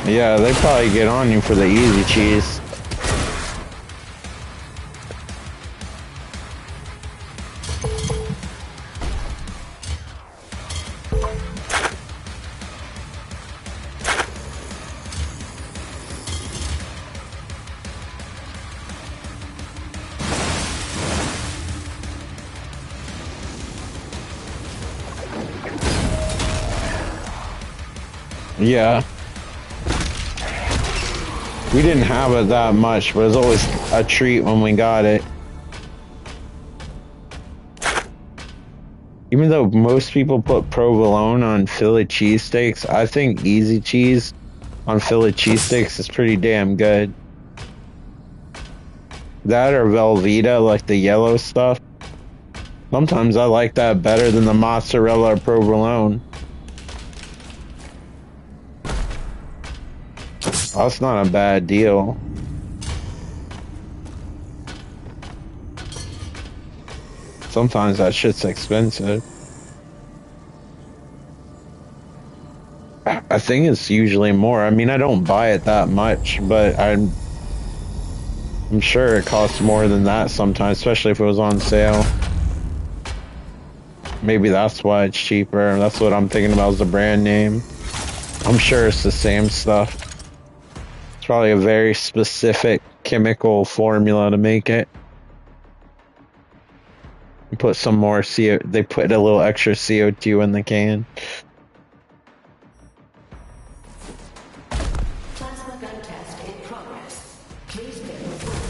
Yeah, they probably get on you for the easy cheese. Yeah. We didn't have it that much, but it was always a treat when we got it. Even though most people put provolone on Philly cheesesteaks, I think easy cheese on Philly cheesesteaks is pretty damn good. That or Velveeta, like the yellow stuff. Sometimes I like that better than the mozzarella or provolone. That's not a bad deal. Sometimes that shit's expensive. I think it's usually more. I mean, I don't buy it that much, but I'm sure it costs more than that sometimes, especially if it was on sale. Maybe that's why it's cheaper. That's what I'm thinking about is the brand name. I'm sure it's the same stuff. It's probably a very specific chemical formula to make it. Put some more CO. They put a little extra CO2 in the can. Plasma gun test in progress. Please bear with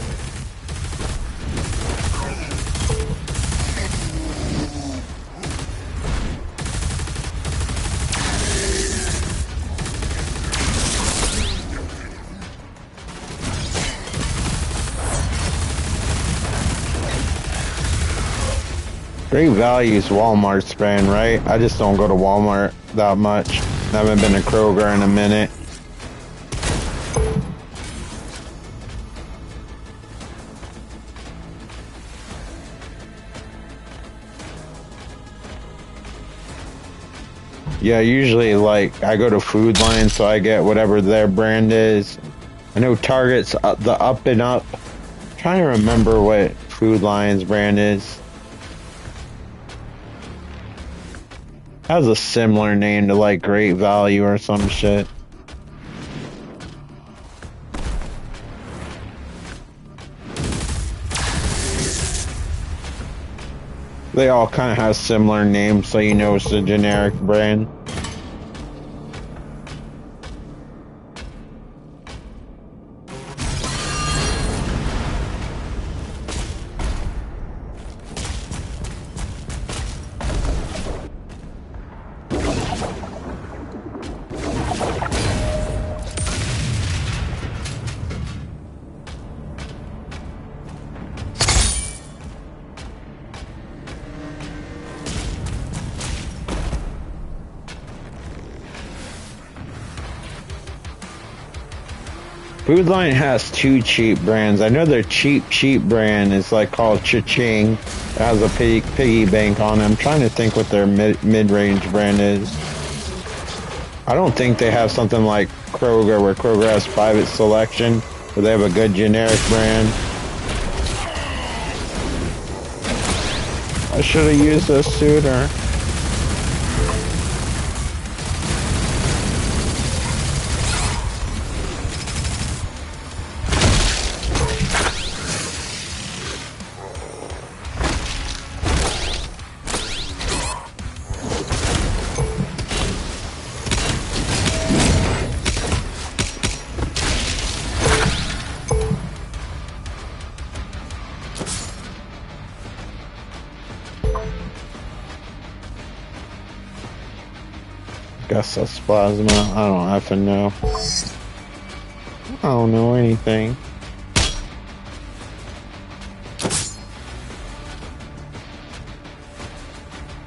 Great Value's Walmart's brand, right? I just don't go to Walmart that much. I haven't been to Kroger in a minute. Yeah, usually like I go to Food Lion, so I get whatever their brand is. I know Target's the Up and Up. I'm trying to remember what Food Lion's brand is. Has a similar name to like Great Value or some shit. They all kind of have similar names, so you know it's a generic brand. Food Lion has two cheap brands. I know their cheap brand is like called Cha-Ching. It has a piggy bank on it. I'm trying to think what their mid-range brand is. I don't think they have something like Kroger, where Kroger has private selection, where they have a good generic brand. I should have used this sooner. Guess that's plasma. I don't have to know. I don't know anything.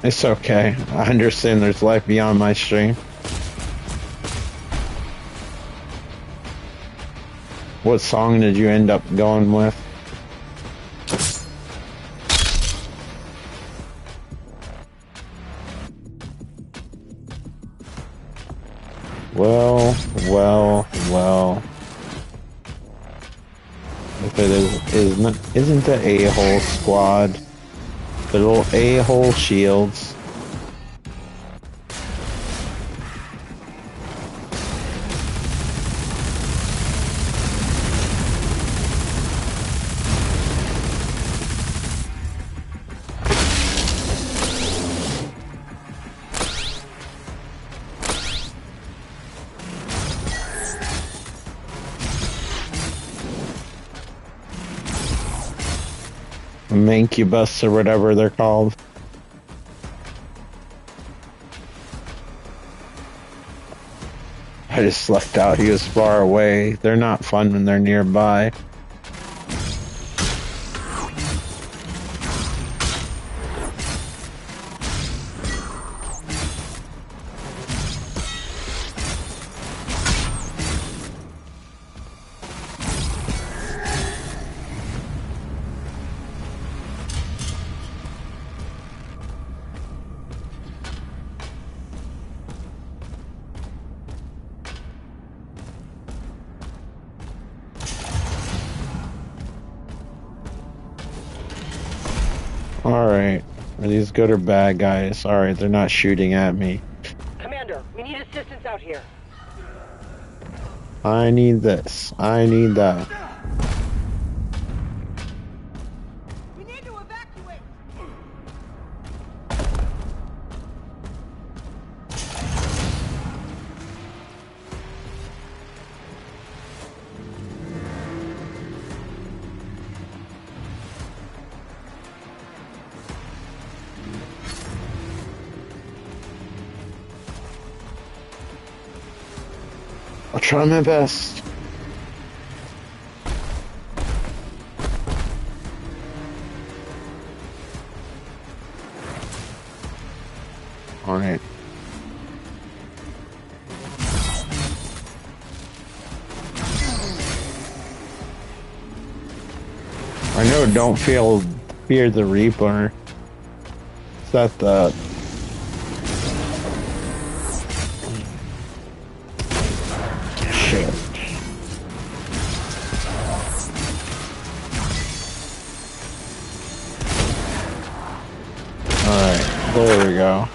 It's okay. I understand there's life beyond my stream. What song did you end up going with? Well. If it isn't the A-hole squad, the little A-hole shields. Mancubus or whatever they're called. I just left out. He was far away. They're not fun when they're nearby. Alright. Are these good or bad guys? Alright, they're not shooting at me. Commander, we need assistance out here. I need this. I need that. try my best. Alright. I know don't fear the Reaper. Is that the... Shit. Alright, there we go.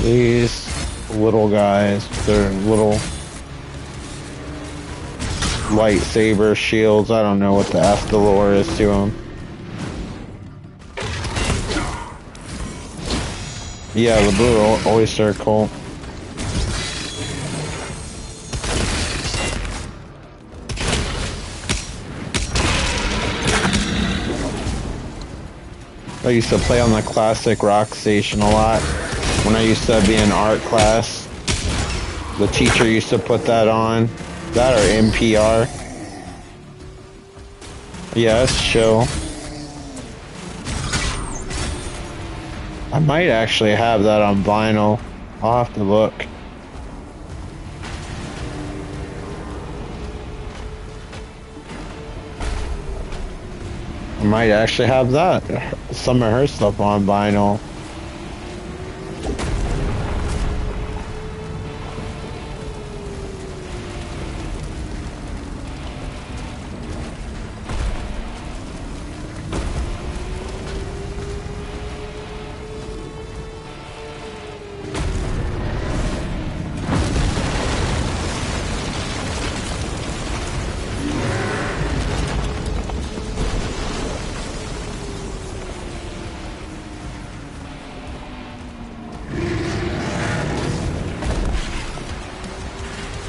These little guys, they're little lightsaber shields. I don't know what the F the lore is to them. Yeah, the blue oyster cult. I used to play on the classic rock station a lot. When I used to be in art class, the teacher used to put that on. That or NPR. Yeah, it's chill. I might actually have that on vinyl. I'll have to look. I might actually have that. Some of her stuff on vinyl.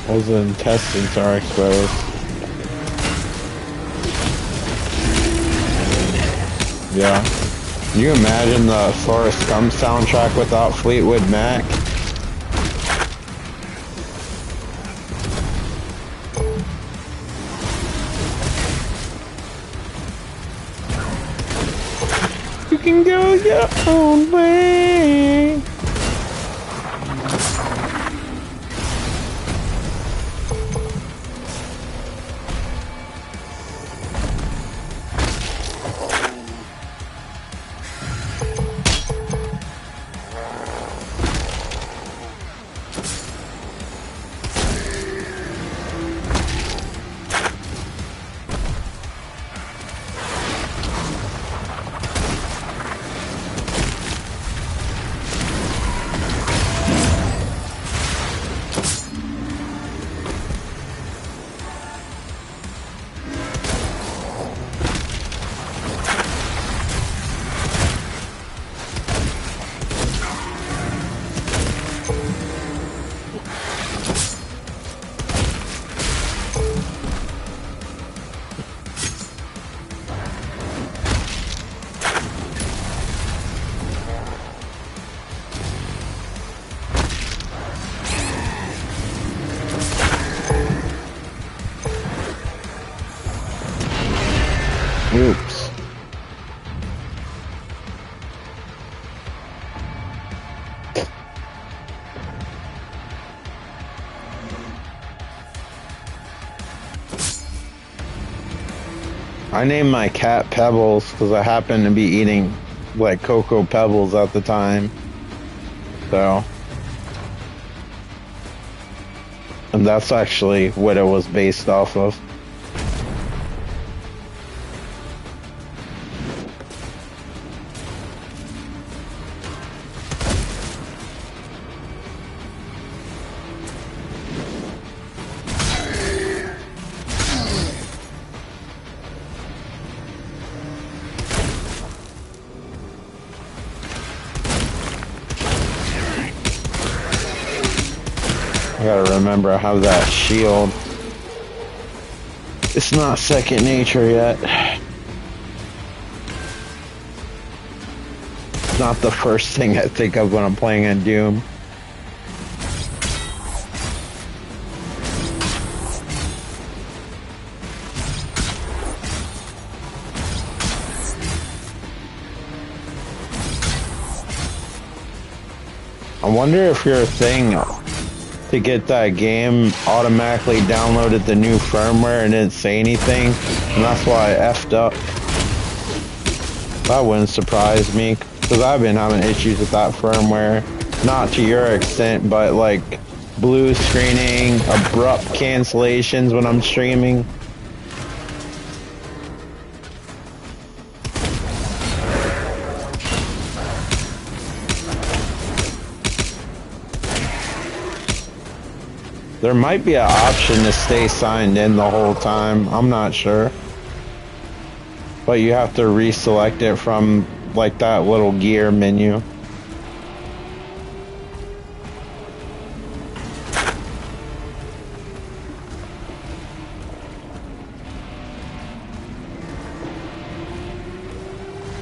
Those intestines are exposed. Yeah. Can you imagine the Forrest Gump soundtrack without Fleetwood Mac? You can go your own way. Oops. I named my cat Pebbles because I happened to be eating like Cocoa Pebbles at the time. So, and that's actually what it was based off of. I gotta remember I have that shield. It's not second nature yet. not the first thing I think of when I'm playing on Doom. I wonder if your thing to get that game automatically downloaded the new firmware and didn't say anything, and that's why I effed up. That wouldn't surprise me, because I've been having issues with that firmware. Not to your extent, but like blue screening, abrupt cancellations when I'm streaming. There might be an option to stay signed in the whole time. I'm not sure. But you have to reselect it from like that little gear menu.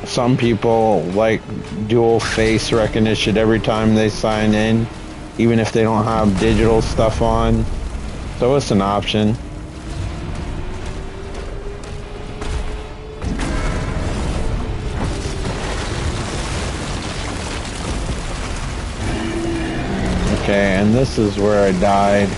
Some people like dual face recognition every time they sign in, even if they don't have digital stuff on. So it's an option. Okay, and this is where I died.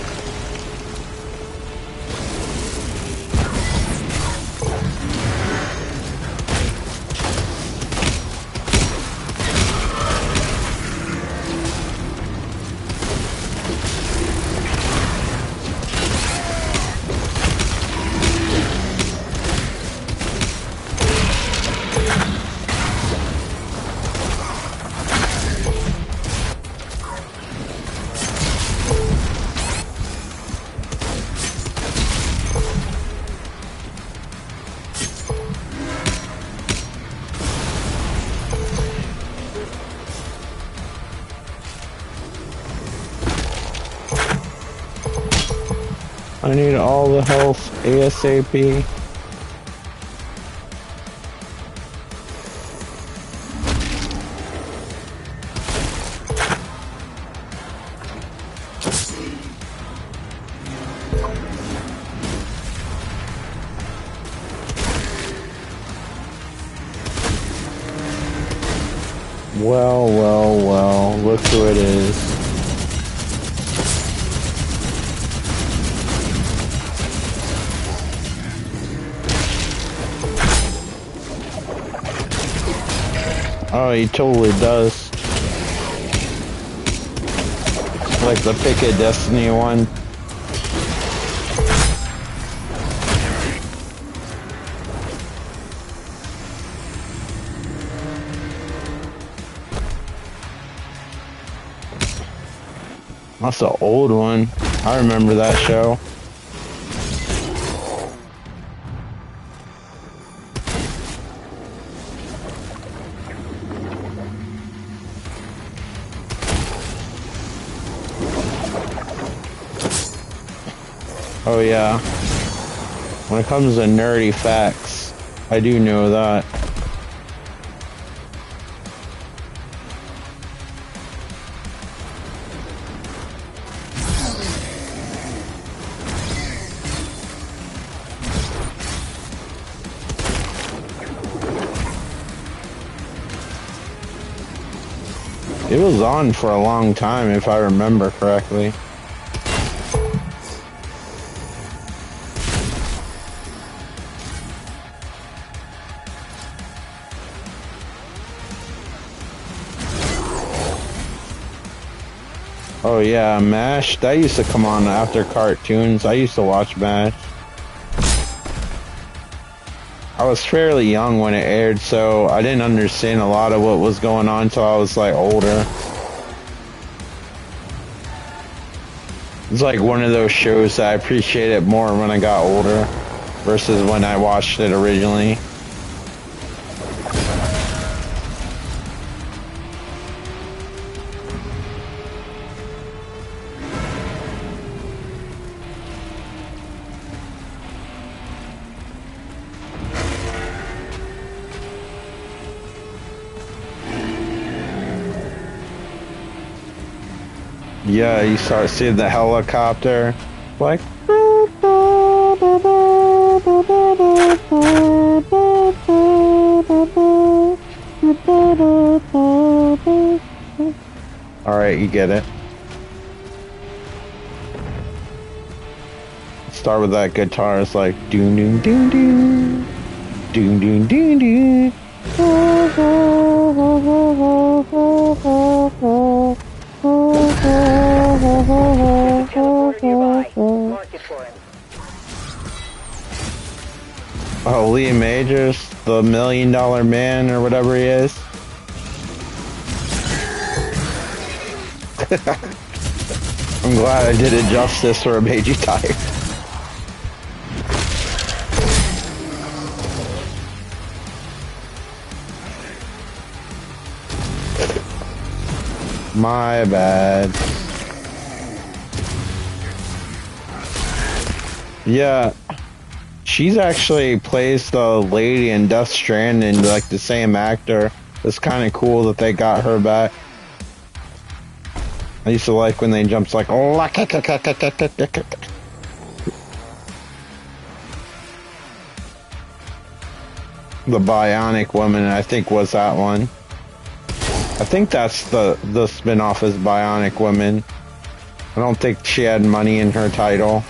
I need all the health ASAP. Well, well, well, look who it is. Oh, he totally does. Like the Pick of Destiny one. That's an old one. I remember that show. Oh yeah. When it comes to nerdy facts, I do know that. It was on for a long time, if I remember correctly. Oh yeah, MASH, that used to come on after cartoons. I used to watch MASH. I was fairly young when it aired, so I didn't understand a lot of what was going on until I was like older. It's like one of those shows that I appreciated more when I got older versus when I watched it originally. Yeah, you start seeing the helicopter. Like... Alright, you get it. Start with that guitar. It's like doon doon doon doon doon doon doon doon. Oh, Lee Majors, the $1 Million Man or whatever he is. I'm glad I did it justice or it made you tired. My bad. Yeah. She's actually plays the lady in Death Stranding, like the same actor. It's kind of cool that they got her back. I used to like when they jumped like, oh, the Bionic Woman, I think, was that one. I think that's the spin-off is Bionic Woman. I don't think she had money in her title.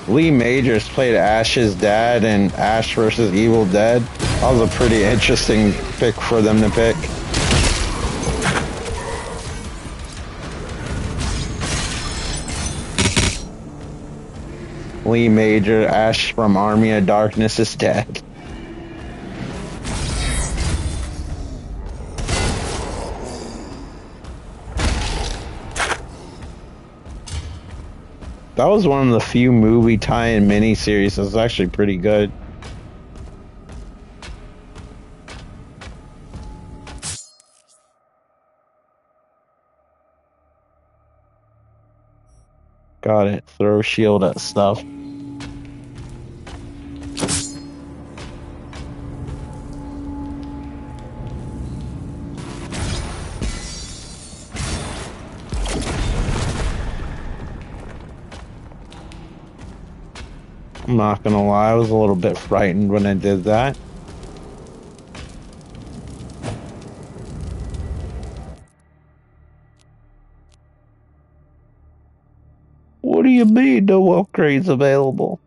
Lee Majors played Ash's dad in Ash vs. Evil Dead. That was a pretty interesting pick for them to pick. Lee Major, Ash from Army of Darkness is dead. That was one of the few movie tie-in miniseries that was actually pretty good. Got it. Throw shield at stuff. I'm not gonna lie, I was a little bit frightened when I did that. What do you mean no upgrades available?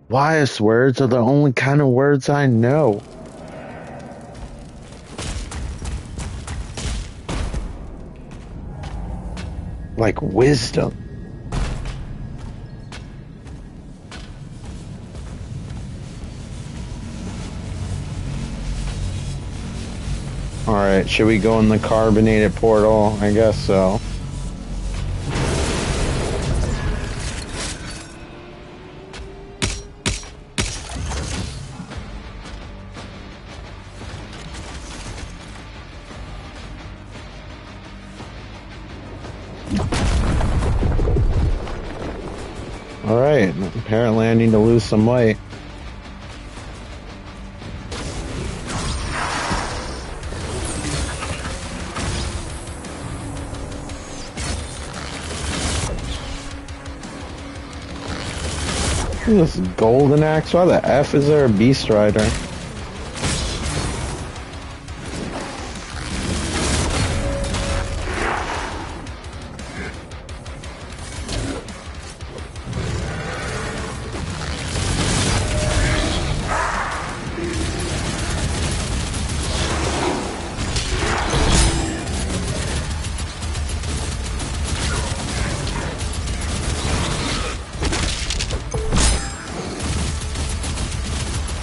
Wise words are the only kind of words I know. Like wisdom. Alright, should we go in the carbonated portal? I guess so. Alright, apparently I need to lose some weight. This golden axe? Why the F is there a beast rider?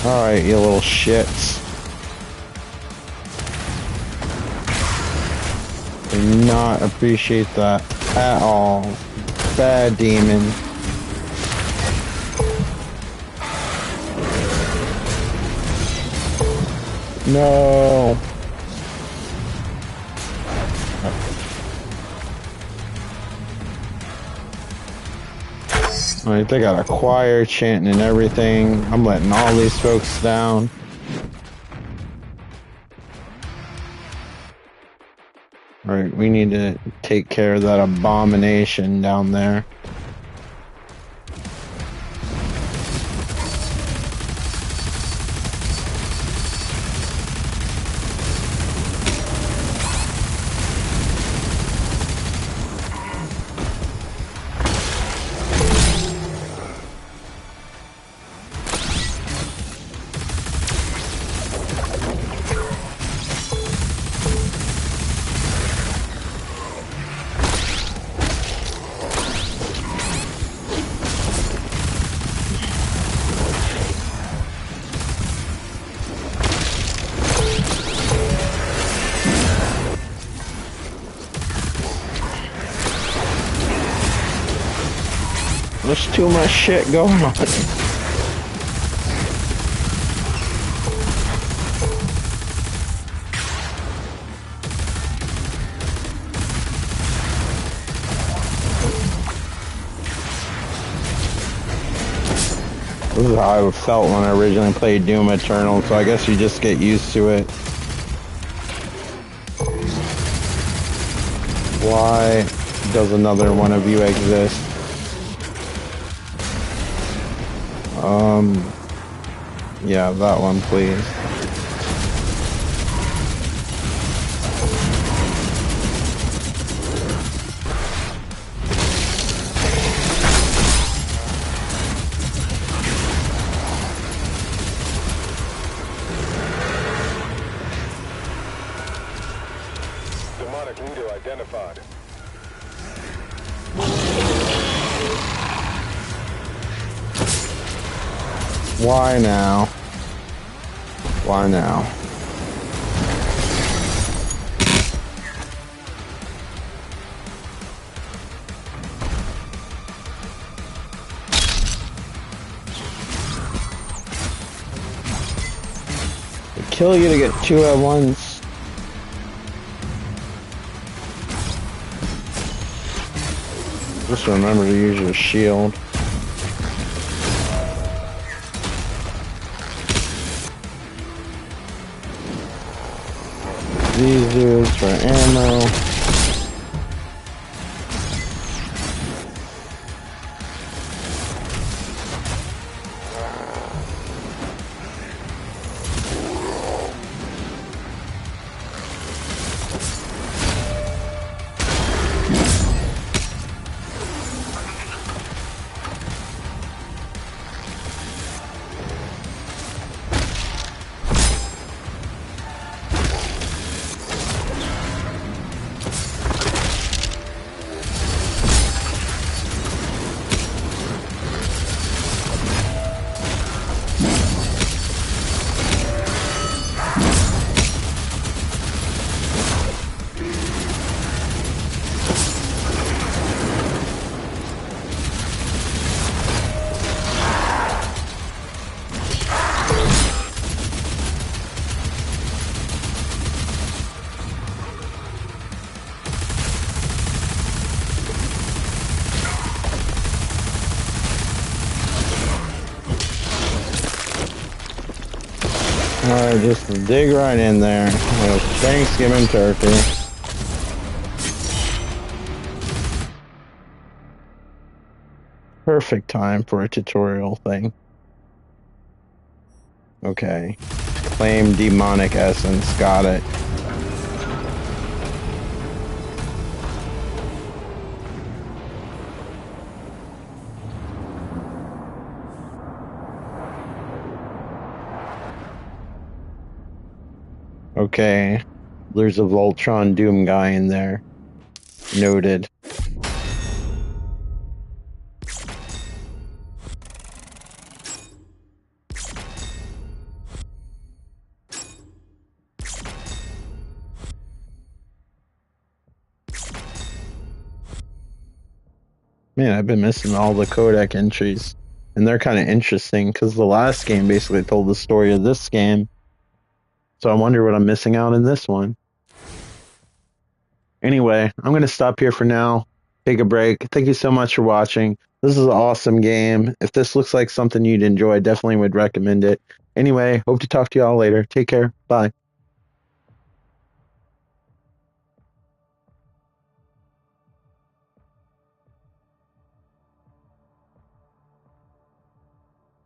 Alright, you little shits. Do not appreciate that at all. Bad demon. No. Alright, they got a choir chanting and everything. I'm letting all these folks down. Alright, we need to take care of that abomination down there. There's too much shit going on. This is how I felt when I originally played Doom Eternal, so I guess you just get used to it. Why does another one of you exist? Yeah, that one, please. Demonic leader identified. Why now? Why now? They kill you to get two at once. Just remember to use your shield. These dudes for ammo. Alright, just dig right in there with Thanksgiving turkey. Perfect time for a tutorial thing. Okay. Claim demonic essence. Got it. Okay, there's a Voltron Doom guy in there. Noted. Man, I've been missing all the codec entries. And they're kind of interesting, because the last game basically told the story of this game. So I wonder what I'm missing out in this one. Anyway, I'm going to stop here for now. Take a break. Thank you so much for watching. This is an awesome game. If this looks like something you'd enjoy, definitely would recommend it. Anyway, hope to talk to you all later. Take care. Bye.